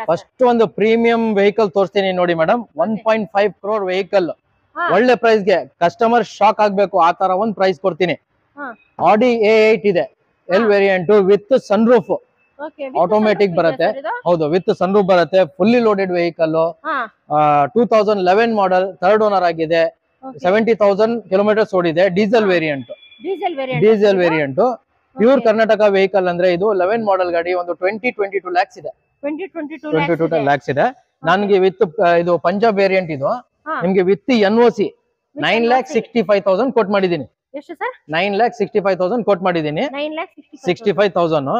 First ಒಂದು premium vehicle ತೋರಿಸ್ತೀನಿ ನೋಡಿ ಮೇಡಮ್. 1.5 crore ವೆಹಿಕಲ್, ಒಳ್ಳೆ ಪ್ರೈಸ್ ಗೆ ಕಸ್ಟಮರ್ ಶಾಕ್ ಆಗ್ಬೇಕು ಆ ತರ ಒಂದು ಪ್ರೈಸ್ ಕೊಡ್ತೀನಿ. ಆಡಿ A8 ಇದೆ, L variant with sun roof, automatic ಬರುತ್ತೆ. ಹೌದು, ವಿತ್ ಸನ್ ರೂಫ್ ಬರುತ್ತೆ. Fully loaded vehicle, 2011 model, third owner ಆಗಿದೆ. 70,000 ಕಿಲೋಮೀಟರ್ಸ್ ಓಡಿದೆ. Diesel variant, pure Karnataka vehicle ಅಂದ್ರೆ ಇದು 11 ಮಾಡೆಲ್ ಗಾಡಿ. ಒಂದು 22 lakhs ಇದೆ. 22 lakhs ಇದೆ. ನನ್ಗೆ ವಿತ್ ಇದು ಪಂಜಾಬ್ ವೇರಿಯಂಟ್. ಇದು ನಿಮ್ಗೆ ವಿತ್ NOC 9,65,000 ಕೊಟ್ ಮಾಡಿದೀನಿ. 9,65,000 ಕೊಟ್ ಮಾಡಿದೀನಿ. 65,000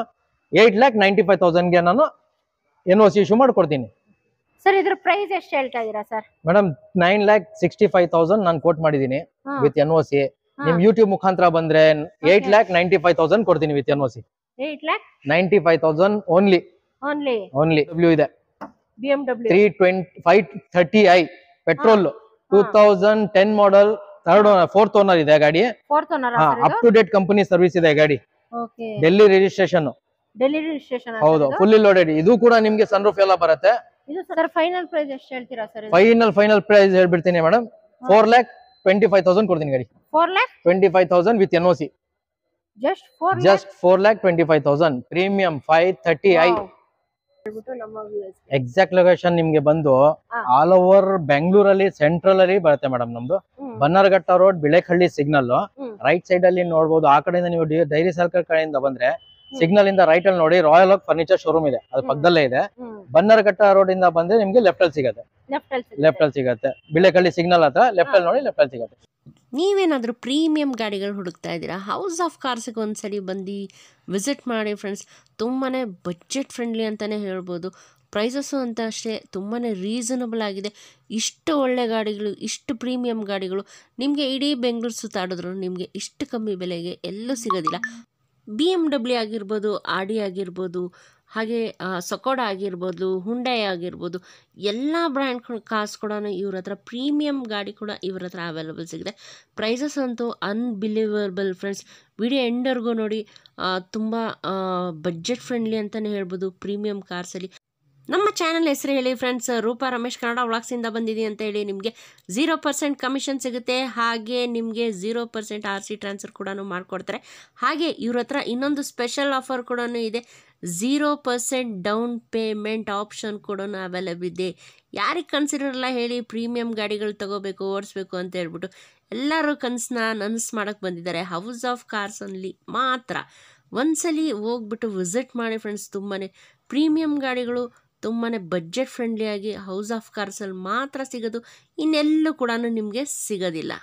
8,95,000 ಗೆ ನಾನು NOC ಇಶ್ಯೂ ಮಾಡ್ಕೊಡ್ತೀನಿ. ಸರ್ ಇದ್ರ ಪ್ರೈಸ್ ಎಷ್ಟು ಹೇಳ್ತಾ ಇದೀರಾ ಸರ್? ಮೇಡಮ್ 9,65,000 ನಾನು ಕೋಟ್ ಮಾಡಿದೀನಿ ವಿತ್ NOC. ನಿಮ್ ಯೂಟ್ಯೂಬ್ ಮುಖಾಂತರ ಬಂದ್ರೆ 8,95,000 ಕೊಡ್ತೀನಿ ವಿತ್ NOC. 8,95,000 ಓನ್ಲಿ. W ಇದೆ, BMW 530i petrol, 2010 model, fourth owner ಇದೆ ಗಾಡಿ. Up to date company service ಇದೆ ಗಾಡಿ. Delhi registration. ಹೌದು, ಫುಲ್ಲಿ ಲೋಡೆಡ್. ಇದು ಕೂಡ ನಿಮ್ಗೆ ಸನ್ ರೂಫ್ ಎಲ್ಲ ಬರುತ್ತೆ. ಇದು ಸರ್ ಫೈನಲ್ ಪ್ರೈಸ್ ಎಷ್ಟು ಹೇಳ್ತೀರಾ ಸರ್? ಫೈನಲ್ ಪ್ರೈಸ್ ಹೇಳ್ಬಿಡ್ತೀನಿ ಮೇಡಮ್. 4,25,000 ಕೊಡ್ತೀನಿ ಗಾಡಿ. 4,25,000 with NOC. Just 4,25,000 premium 530i. Exact location ನಿಮ್ಗೆ ಬಂದು ಆಲ್ ಓವರ್ ಬೆಂಗಳೂರಲ್ಲಿ ಸೆಂಟ್ರಲ್ ಅಲ್ಲಿ ಬರುತ್ತೆ ಮೇಡಮ್. ನಮ್ದು Bannerghatta road, Bilehalli signal. Right side ಅಲ್ಲಿ ನೋಡಬಹುದು. ಆ ಕಡೆಯಿಂದ ನೀವು ಡೈರಿ ಸರ್ಕಲ್ ಕಡೆಯಿಂದ ಬಂದ್ರೆ ಸಿಗ್ನಲ್ ಇಂದ ರೈಟ್ ಅಲ್ಲಿ ನೋಡಿ ರಾಯಲ್ ಓಕ್ ಫರ್ನಿಚರ್ ಶೋರೂಮ್ ಇದೆ, ಅದು ಪಕ್ಕದಲ್ಲೇ ಇದೆ. ಬನ್ನರ್ಘಟ್ಟ ರೋಡ್ ಇಂದ ಬಂದ್ರೆ ನಿಮ್ಗೆ ಲೆಫ್ಟ್ ಅಲ್ಲಿ ಸಿಗತ್ತೆ. ಬಿಳೆಹಳ್ಳಿ ಸಿಗ್ನಲ್ ಹತ್ರ ಲೆಫ್ಟ್ ಅಲ್ಲಿ ನೋಡಿ, ಲೆಫ್ಟ್ ಅಲ್ಲಿ ಸಿಗತ್ತೆ. ನೀವೇನಾದರೂ ಪ್ರೀಮಿಯಂ ಗಾಡಿಗಳು ಹುಡುಕ್ತಾ ಇದ್ದೀರಾ? ಹೌಸ್ ಆಫ್ ಕಾರ್ಸ್ಗೆ ಒಂದ್ಸರಿ ಬಂದು ವಿಸಿಟ್ ಮಾಡಿ ಫ್ರೆಂಡ್ಸ್. ತುಂಬಾ ಬಜೆಟ್ ಫ್ರೆಂಡ್ಲಿ ಅಂತಲೇ ಹೇಳ್ಬೋದು. ಪ್ರೈಸಸ್ಸು ಅಂತ ಅಷ್ಟೇ ತುಂಬಾ ರೀಸನಬಲ್ ಆಗಿದೆ. ಇಷ್ಟು ಒಳ್ಳೆ ಗಾಡಿಗಳು, ಇಷ್ಟು ಪ್ರೀಮಿಯಂ ಗಾಡಿಗಳು ನಿಮಗೆ ಇಡೀ ಬೆಂಗಳೂರು ಸುತ್ತಾಡಿದ್ರು ನಿಮಗೆ ಇಷ್ಟು ಕಮ್ಮಿ ಬೆಲೆಗೆ ಎಲ್ಲೂ ಸಿಗೋದಿಲ್ಲ. BMW ಆಗಿರ್ಬೋದು, ಆಡಿ ಆಗಿರ್ಬೋದು, ಹಾಗೆ ಸಕೋಡಾ ಆಗಿರ್ಬೋದು, ಹುಂಡೈ ಆಗಿರ್ಬೋದು, ಎಲ್ಲ ಬ್ರ್ಯಾಂಡ್ ಕಾರ್ಸ್ ಕೂಡ ಇವ್ರ ಹತ್ರ ಪ್ರೀಮಿಯಂ ಗಾಡಿ ಕೂಡ ಇವ್ರ ಹತ್ರ ಅವೈಲೇಬಲ್ ಸಿಗಿದೆ. ಪ್ರೈಸಸ್ ಅಂತೂ ಅನ್ಬಿಲೀವಬಲ್ ಫ್ರೆಂಡ್ಸ್. ವಿಡಿಯೋ ಎಂಡರ್ಗೂ ನೋಡಿ. ತುಂಬ ಬಜೆಟ್ ಫ್ರೆಂಡ್ಲಿ ಅಂತಲೇ ಹೇಳ್ಬೋದು ಪ್ರೀಮಿಯಂ ಕಾರ್ಸಲ್ಲಿ. ನಮ್ಮ ಚಾನಲ್ ಹೆಸರು ಹೇಳಿ ಫ್ರೆಂಡ್ಸ್, ರೂಪಾ ರಮೇಶ್ ಕನ್ನಡ ವ್ಲಾಗ್ಸಿಂದ ಬಂದಿದ್ದೀನಿ ಅಂತ ಹೇಳಿ ನಿಮಗೆ 0% ಕಮಿಷನ್ ಸಿಗುತ್ತೆ. ಹಾಗೆ ನಿಮಗೆ 0% RC ಟ್ರಾನ್ಸ್ಫರ್ ಕೂಡ ಮಾಡಿಕೊಡ್ತಾರೆ. ಹಾಗೆ ಇವ್ರ ಹತ್ರ ಇನ್ನೊಂದು ಸ್ಪೆಷಲ್ ಆಫರ್ ಕೂಡ ಇದೆ. 0% ಡೌನ್ ಪೇಮೆಂಟ್ ಆಪ್ಷನ್ ಕೂಡ ಅವೈಲೇಬಲ್ ಇದೆ. ಯಾರಿಗೆ ಕನ್ಸಿಡರಲ್ಲ ಹೇಳಿ ಪ್ರೀಮಿಯಂ ಗಾಡಿಗಳು ತಗೋಬೇಕು, ಓಡಿಸ್ಬೇಕು ಅಂತ ಹೇಳ್ಬಿಟ್ಟು ಎಲ್ಲರೂ ಕನಸನ್ನ ನನಸು ಮಾಡೋಕ್ಕೆ ಬಂದಿದ್ದಾರೆ. ಹೌಸ್ ಆಫ್ ಕಾರ್ಸ್ ಅಲ್ಲಿ ಮಾತ್ರ ಒಂದ್ಸಲಿ ಹೋಗ್ಬಿಟ್ಟು ವಿಸಿಟ್ ಮಾಡಿ ಫ್ರೆಂಡ್ಸ್. ತುಂಬಾ ಪ್ರೀಮಿಯಂ ಗಾಡಿಗಳು ತುಂಬಾ ಬಜೆಟ್ ಫ್ರೆಂಡ್ಲಿಯಾಗಿ ಹೌಸ್ ಆಫ್ ಕಾರ್ಸಲ್ಲಿ ಮಾತ್ರ ಸಿಗೋದು, ಇನ್ನೆಲ್ಲೂ ಕೂಡ ನಿಮಗೆ ಸಿಗೋದಿಲ್ಲ.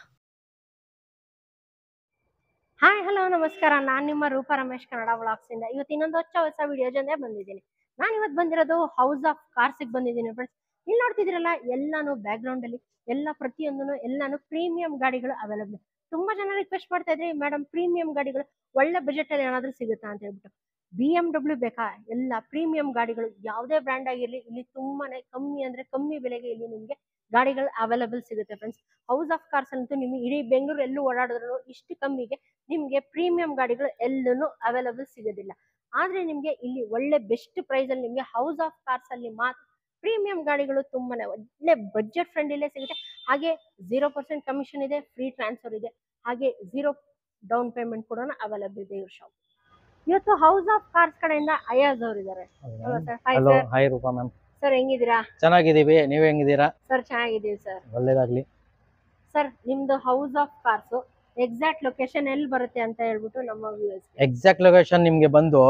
ಹಾಯ್ ಹಲೋ ನಮಸ್ಕಾರ, ನಾನು ನಿಮ್ಮ ರೂಪಾ ರಮೇಶ್ ಕನ್ನಡ ವ್ಲಾಗ್ಸಿಂದ ಇವತ್ತು ಇನ್ನೊಂದು ಹೊಸ ವಿಡಿಯೋ ಜೊತೆ ಬಂದಿದ್ದೀನಿ. ನಾನು ಇವತ್ತು ಬಂದಿರೋದು ಹೌಸ್ ಆಫ್ ಕಾರ್ಸಿಗೆ ಬಂದಿದ್ದೀನಿ ಫ್ರೆಂಡ್ಸ್. ಇಲ್ಲಿ ನೋಡ್ತಿದ್ದೀರಲ್ಲ, ಎಲ್ಲಾನು ಬ್ಯಾಕ್ ಗ್ರೌಂಡ್ ಅಲ್ಲಿ ಎಲ್ಲ ಪ್ರತಿಯೊಂದನ್ನು ಎಲ್ಲಾನು ಪ್ರೀಮಿಯಂ ಗಾಡಿಗಳು ಅವೈಲೇಬಲ್. ತುಂಬಾ ಜನ ರಿಕ್ವೆಸ್ಟ್ ಮಾಡ್ತಾ ಇದ್ರಿ, ಮೇಡಮ್ ಪ್ರೀಮಿಯಂ ಗಾಡಿಗಳು ಒಳ್ಳೆ ಬಜೆಟ್ ಅಲ್ಲಿ ಏನಾದ್ರೂ ಸಿಗುತ್ತಾ ಅಂತ ಹೇಳ್ಬಿಟ್ಟು. BMW ಬೇಕಾ? ಎಲ್ಲ ಪ್ರೀಮಿಯಂ ಗಾಡಿಗಳು ಯಾವುದೇ ಬ್ರ್ಯಾಂಡ್ ಆಗಿರಲಿ ಇಲ್ಲಿ ತುಂಬಾನೇ ಕಮ್ಮಿ ಅಂದ್ರೆ ಕಮ್ಮಿ ಬೆಲೆಗೆ ಇಲ್ಲಿ ನಿಮಗೆ ಗಾಡಿಗಳು ಅವೈಲೇಬಲ್ ಸಿಗುತ್ತೆ ಫ್ರೆಂಡ್ಸ್. ಹೌಸ್ ಆಫ್ ಕಾರ್ಸ್ ಅಂತೂ ನಿಮಗೆ ಇಡೀ ಬೆಂಗಳೂರು ಎಲ್ಲೂ ಓಡಾಡಿದ್ರು ಇಷ್ಟು ಕಮ್ಮಿಗೆ ನಿಮಗೆ ಪ್ರೀಮಿಯಂ ಗಾಡಿಗಳು ಎಲ್ಲೂ ಅವೈಲೇಬಲ್ ಸಿಗೋದಿಲ್ಲ. ಆದ್ರೆ ನಿಮಗೆ ಇಲ್ಲಿ ಒಳ್ಳೆ ಬೆಸ್ಟ್ ಪ್ರೈಸ್ ಅಲ್ಲಿ ನಿಮಗೆ ಹೌಸ್ ಆಫ್ ಕಾರ್ಸ್ ಅಲ್ಲಿ ಮಾತ್ರ ಪ್ರೀಮಿಯಂ ಗಾಡಿಗಳು ತುಂಬಾನೇ ಒಳ್ಳೆ ಬಜೆಟ್ ಫ್ರೆಂಡ್ಲಿಯಲ್ಲೇ ಸಿಗುತ್ತೆ. ಹಾಗೆ 0% ಕಮಿಷನ್ ಇದೆ, ಫ್ರೀ ಟ್ರಾನ್ಸ್ಫರ್ ಇದೆ, ಹಾಗೆ 0 ಡೌನ್ ಪೇಮೆಂಟ್ ಕೂಡ ಅವೈಲೇಬಲ್ ಇದೆ ಇವ್ರ ಶಾಪ್. ಇವತ್ತು ಹೌಸ್ ಆಫ್ ಕಾರ್ಸ್ ಕಡೆಯಿಂದ ಅಯಾಜ್ ಅವರು ಇದ್ದಾರೆ. Hello, hi Roopa ma'am. Sir ಹೆಂಗಿದ್ದೀರಾ? ಚೆನ್ನಾಗಿದ್ದೀವಿ, ನೀವ್ ಹೆಂಗಿದ್ದೀರಾ? ಸರ್ ಚೆನ್ನಾಗಿದ್ದೀವಿ ಸರ್. ಒಳ್ಳೇದಾಗ್ಲಿ ಸರ್. ನಿಮ್ದು House of Cars exact location ಎಲ್ಲಿ ಬರುತ್ತೆ ಅಂತ ಹೇಳ್ಬಿಟ್ಟು ನಮ್ಮ ವ್ಯೂವರ್ಸ್. ಎಕ್ಸಾಕ್ಟ್ ಲೊಕೇಶನ್ ನಿಮ್ಗೆ ಬಂದು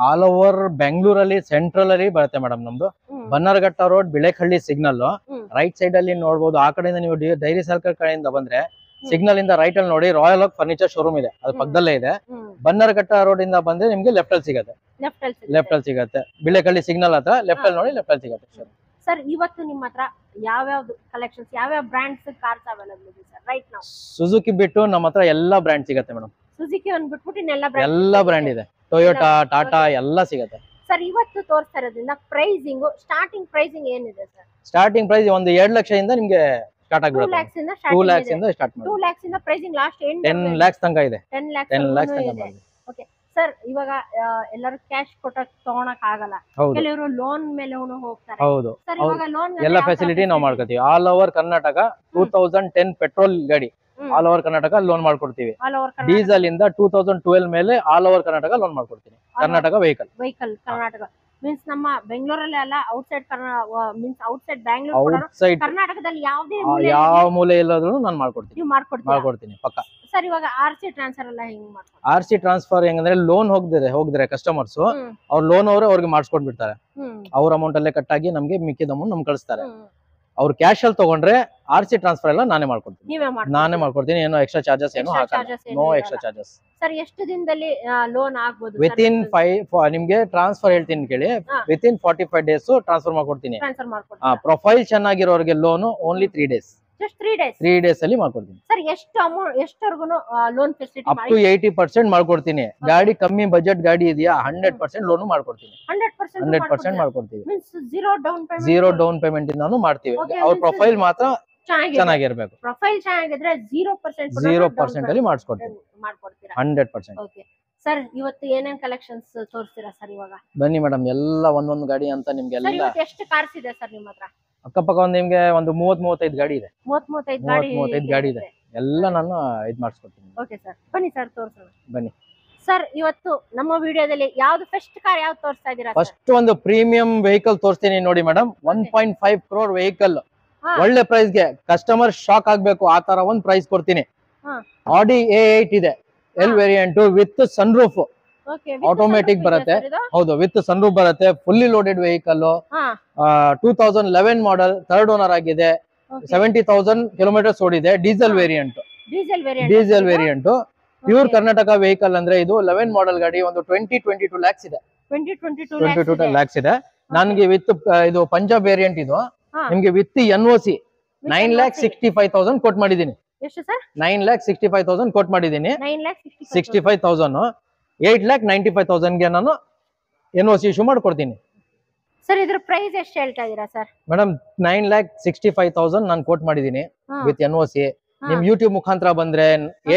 ಆಲ್ ಓವರ್ ಬೆಂಗಳೂರಲ್ಲಿ ಸೆಂಟ್ರಲ್ ಅಲ್ಲಿ ಬರುತ್ತೆ ಮೇಡಮ್. ನಮ್ದು Bannerghatta road, Bilehalli signal. Right side ಅಲ್ಲಿ ನೋಡಬಹುದು. ಆ ಕಡೆಯಿಂದ ನೀವು ಡೈರಿ ಸರ್ಕಲ್ ಕಡೆಯಿಂದ ಬಂದ್ರೆ ಸಿಗ್ನಲ್ ಇಂದ ರೈಟ್ ಅಲ್ಲಿ ನೋಡಿ ರಾಯಲ್ ಓಕ್ ಫರ್ನಿಚರ್ ಶೋರೂಮ್ ಇದೆ, ಅದು ಪಕ್ಕದಲ್ಲೇ ಇದೆ. ಬನ್ನರ್ಘಟ್ಟ ರೋಡ್ ಇಂದ ಬಂದ್ರೆ ನಿಮ್ಗೆ ಲೆಫ್ಟ್ ಅಲ್ಲಿ ಸಿಗತ್ತೆ. ಬಿಳೆಹಳ್ಳಿ ಸಿಗ್ನಲ್ ಹತ್ರ ಲೆಫ್ಟ್ ಅಲ್ಲಿ ನೋಡಿ, ಲೆಫ್ಟ್ ಅಲ್ಲಿ ಸಿಗತ್ತೆ. ಸರ್ ಇವತ್ತು ನಿಮ್ಮ ಹತ್ರ ಯಾವ್ಯಾವ್ದು ಕಲೆಕ್ಷನ್ಸ್, ಯಾವ್ಯಾವ ಬ್ರ್ಯಾಂಡ್ಸ್ ಕಾರ್ಸ್ ಅವೈಲೇಬಲ್ ಇದೆ ಸರ್ ರೈಟ್ ನೌ? ಸುಜುಕಿ ಬಿಟ್ಟು ನಮ್ಮ ಹತ್ರ ಎಲ್ಲಾ ಬ್ರ್ಯಾಂಡ್ ಸಿಗತ್ತೆ ಮೇಡಮ್. ಸುಜುಕಿ ಒಂದು ಬಿಟ್ಬಿಟ್ಟು ಎಲ್ಲಾ ಬ್ರ್ಯಾಂಡ್ ಇದೆ. ಟೊಯೋಟಾ, ಟಾಟಾ ಎಲ್ಲ ಸಿಗತ್ತೆ. ಸರ್ ಇವತ್ತು ತೋರಿಸ್ತಾ ಇರೋದ್ರಿಂದ ಪ್ರೈಸಿಂಗ್, ಸ್ಟಾರ್ಟಿಂಗ್ ಪ್ರೈಸಿಂಗ್ ಏನಿದೆ ಸರ್? ಸ್ಟಾರ್ಟಿಂಗ್ ಪ್ರೈಸ್ ಒಂದು 2 ಲಕ್ಷದಿಂದ ನಿಮ್ಗೆ ಸ್ಟಾರ್ಟ್ ಆಗ್ಬಿಡುತ್ತೆ. 2 lakhs ಇಂದ ಸ್ಟಾರ್ಟ್ ಮಾಡಿ 2 lakhs ಇಂದ ಪ್ರೈಸಿಂಗ್ ಲಾಸ್ಟ್ 10 lakhs ತನಕ ಇದೆ. 10 lakhs ತನಕ ಓಕೆ ಸರ್ ಇವಾಗ ಎಲ್ಲರೂ ಕ್ಯಾಶ್ ಕೊಟ್ಟ ತಗೊಳಕ್ ಆಗಲ್ಲ, ಹೌದು ಕೆಲವರು ಲೋನ್ ಮೇಲೆ ಹೋಗ್ತಾರೆ. ಹೌದು ಸರ್ ಇವಾಗ ಲೋನ್ ಎಲ್ಲ ಫೆಸಿಲಿಟಿ ನಾವು ಮಾಡ್ಕೊತೀವಿ. ಆಲ್ ಓವರ್ ಕರ್ನಾಟಕ 2010 ಪೆಟ್ರೋಲ್ ಗಾಡಿ ಆಲ್ ಓವರ್ ಕರ್ನಾಟಕ ಲೋನ್ ಮಾಡ್ಕೊಡ್ತೀವಿ. ಡೀಸೆಲ್ ಇಂದ 2012 ಮೇಲೆ ಆಲ್ ಓವರ್ ಕರ್ನಾಟಕ ಲೋನ್ ಮಾಡ್ಕೊಡ್ತೀನಿ. ಕರ್ನಾಟಕ ವೆಹಿಕಲ್ ಕರ್ನಾಟಕ ಮೀನ್ಸ್ ನಮ್ಮ ಬೆಂಗಳೂರಲ್ಲಿ ಅಲ್ಲ, outside means outside Bangalore outside ಕರ್ನಾಟಕದಲ್ಲಿ ಯಾವ ಮೂಲೆ ಇಲ್ಲದ್ರೂ ನಾನು ಮಾಡ್ಕೊಡ್ತೀನಿ ಪಕ್ಕ. ಸರ್ ಇವಾಗ RC ಟ್ರಾನ್ಸ್ಫರ್ ಎಲ್ಲ ಹೆಂಗ್ ಮಾಡ್ತಾರೆ? RC ಟ್ರಾನ್ಸ್ಫರ್ ಹೆಂಗಂದ್ರೆ ಲೋನ್ ಹೋಗಿದ್ರೆ ಕಸ್ಟಮರ್ಸ್ ಅವ್ರ ಲೋನ್ ಅವರೇ ಅವ್ರಿಗೆ ಮಾಡಿಸ್ಕೊಟ್ಬಿಡ್ತಾರೆ. ಅವ್ರ ಅಮೌಂಟ್ ಅಲ್ಲೇ ಕಟ್ ಆಗಿ ನಮ್ಗೆ ಮಿಕ್ಕಿದ ಅಮೌಂಟ್ ನಮ್ಗೆ ಕಳಿಸ್ತಾರೆ. ಅವ್ರು ಕ್ಯಾಶ್ ಅಲ್ಲಿ ತಗೊಂಡ್ರೆ RC ಟ್ರಾನ್ಸ್ಫರ್ ಎಲ್ಲ ನಾನೇ ಮಾಡ್ಕೊಡ್ತೀನಿ. ಏನೋ ಎಕ್ಸ್ಟ್ರಾ ಚಾರ್ಜಸ್ ಏನೋ ಹಾಕಲ್ಲ, ನೋ ಎಕ್ಸ್ಟ್ರಾ ಚಾರ್ಜಸ್. ಸರ್ ಎಷ್ಟು ದಿನದಲ್ಲಿ ಲೋನ್ ಆಗ್ಬೋದು? ವಿತಿನ್ 5 ನಿಮ್ಗೆ ಟ್ರಾನ್ಸ್ಫರ್ ಹೇಳ್ತೀನಿ ಕೇಳಿ, ವಿತಿನ್ 45 ಡೇಸ್ ಟ್ರಾನ್ಸ್ಫರ್ ಮಾಡ್ಕೊಡ್ತೀನಿ. ಪ್ರೊಫೈಲ್ ಚೆನ್ನಾಗಿರೋರಿಗೆ loan only 3 days. Just 3 days? 3 days ಅಲ್ಲಿ ಮಾಡ್ಕೊಡ್ತೀನಿ. ಸರ್ ಎಷ್ಟು ಅಮೌಂಟ್, ಎಷ್ಟವರೆಗೂ ಲೋನ್ ಫೆಸಿಲಿಟಿ? ಅಪ್ ಟು 80% ಮಾಡ್ಕೊಡ್ತೀನಿ. ಗಾಡಿ ಕಮ್ಮಿ ಬಜೆಟ್ ಗಾಡಿ ಇದೆಯಾ 100% ಲೋನ್ ಮಾಡ್ಕೊಡ್ತೀನಿ. 100% ಮಾಡ್ಕೊಡ್ತೀವಿ. ಝೀರೋ ಡೌನ್ ಪೇಮೆಂಟ್ ಇಂದಾನು ಮಾಡ್ತೀವಿ. ಅವ್ರ ಪ್ರೊಫೈಲ್ ಮಾತ್ರ ಚೆನ್ನಾಗಿರ್ಬೇಕು. ಪ್ರೊಫೈಲ್ ಚೆನ್ನಾಗಿದ್ರೆ 0% ಅಲ್ಲಿ ಮಾಡಿಸ್ಕೊಡ್ತೀವಿ. 100%. ಓಕೆ ಸರ್, ಇವತ್ತು ಏನೇನ್ ಕಲೆಕ್ಷನ್ಸ್ ತೋರಿಸ್ತೀರಾ ಸರ್? ಇವಾಗ ಬನ್ನಿ ಮೇಡಮ್, ಎಲ್ಲ ಒಂದೊಂದು ಗಾಡಿ ಅಂತ ನಿಮ್ಗೆ ಎಲ್ಲ. ಎಷ್ಟು ಕಾರ್ಸ್ ಇದೆ ಸರ್ ನಿಮ್ಮ ಹತ್ರ? ಅಕ್ಕಪಕ್ಕ ನಿಮ್ಗೆ ಒಂದು 30-35 ಗಾಡಿ ಇದೆ. 35 ಗಾಡಿ ಇದೆ. ಎಲ್ಲ ನಾನು ಇದ್ ಮಾಡಿಸ್ಕೊಡ್ತೀನಿ. ಓಕೆ ಸರ್, ಬನ್ನಿ ಸರ್ ತೋರಿಸೋಣ. ಬನ್ನಿ ಸರ್, ಇವತ್ತು ನಮ್ಮ ವಿಡಿಯೋದಲ್ಲಿ ಯಾವ್ದು ಫಸ್ಟ್ ಕಾರ್ ಯಾವ್ದು ತೋರಿಸ್ತಾ ಇದ್ದೀರಾ? ಫಸ್ಟ್ ಒಂದು ಪ್ರೀಮಿಯಂ ವೆಹಿಕಲ್ ತೋರಿಸ್ತೀನಿ ನೋಡಿ ಮೇಡಮ್. 1.5 crore ವೆಹಿಕಲ್, ಒಳ್ಳೆ ಪ್ರೈಸ್ ಗೆ ಕಸ್ಟಮರ್ ಶಾಕ್ ಆಗ್ಬೇಕು ಆ ತರ ಒಂದ್ ಪ್ರೈಸ್ ಕೊಡ್ತೀನಿ. ಆಡಿ A8 ಇದೆ, L variant with sunroof, automatic ಬರುತ್ತೆ. ಹೌದು, ವಿತ್ ಸನ್ರೂಫ್ ಬರುತ್ತೆ. Fully loaded vehicle, 2011 model, 3rd owner ಆಗಿದೆ. 70,000 ಕಿಲೋಮೀಟರ್ಸ್ ಓಡಿದೆ. Diesel variant pure Karnataka vehicle ಅಂದ್ರೆ ಇದು 11 ಮಾಡೆಲ್ ಗಾಡಿ. ಒಂದು 22 lakhs ಇದೆ. 22 lakhs ಇದೆ. ನನ್ಗೆ ವಿತ್ ಇದು ಪಂಜಾಬ್ ವೇರಿಯಂಟ್. ಇದು ನಿಮ್ಗೆ ವಿತ್ NOC 9,65,000 ಕೊಟ್ ಮಾಡಿದೀನಿ. 9,65,000 ಕೊಟ್ ಮಾಡಿದೀನಿ. 65,000 8,95,000 ಗೆ ನಾನು NOC ಇಶ್ಯೂ ಮಾಡ್ಕೊಡ್ತೀನಿ. ಸರ್ ಇದ್ರ ಪ್ರೈಸ್ ಎಷ್ಟು ಹೇಳ್ತಾ ಇದೀರಾ ಸರ್? ಮೇಡಮ್ 9,65,000 ನಾನು ಕೋಟ್ ಮಾಡಿದೀನಿ ವಿತ್ NOC. ನಿಮ್ ಯೂಟ್ಯೂಬ್ ಮುಖಾಂತರ ಬಂದ್ರೆ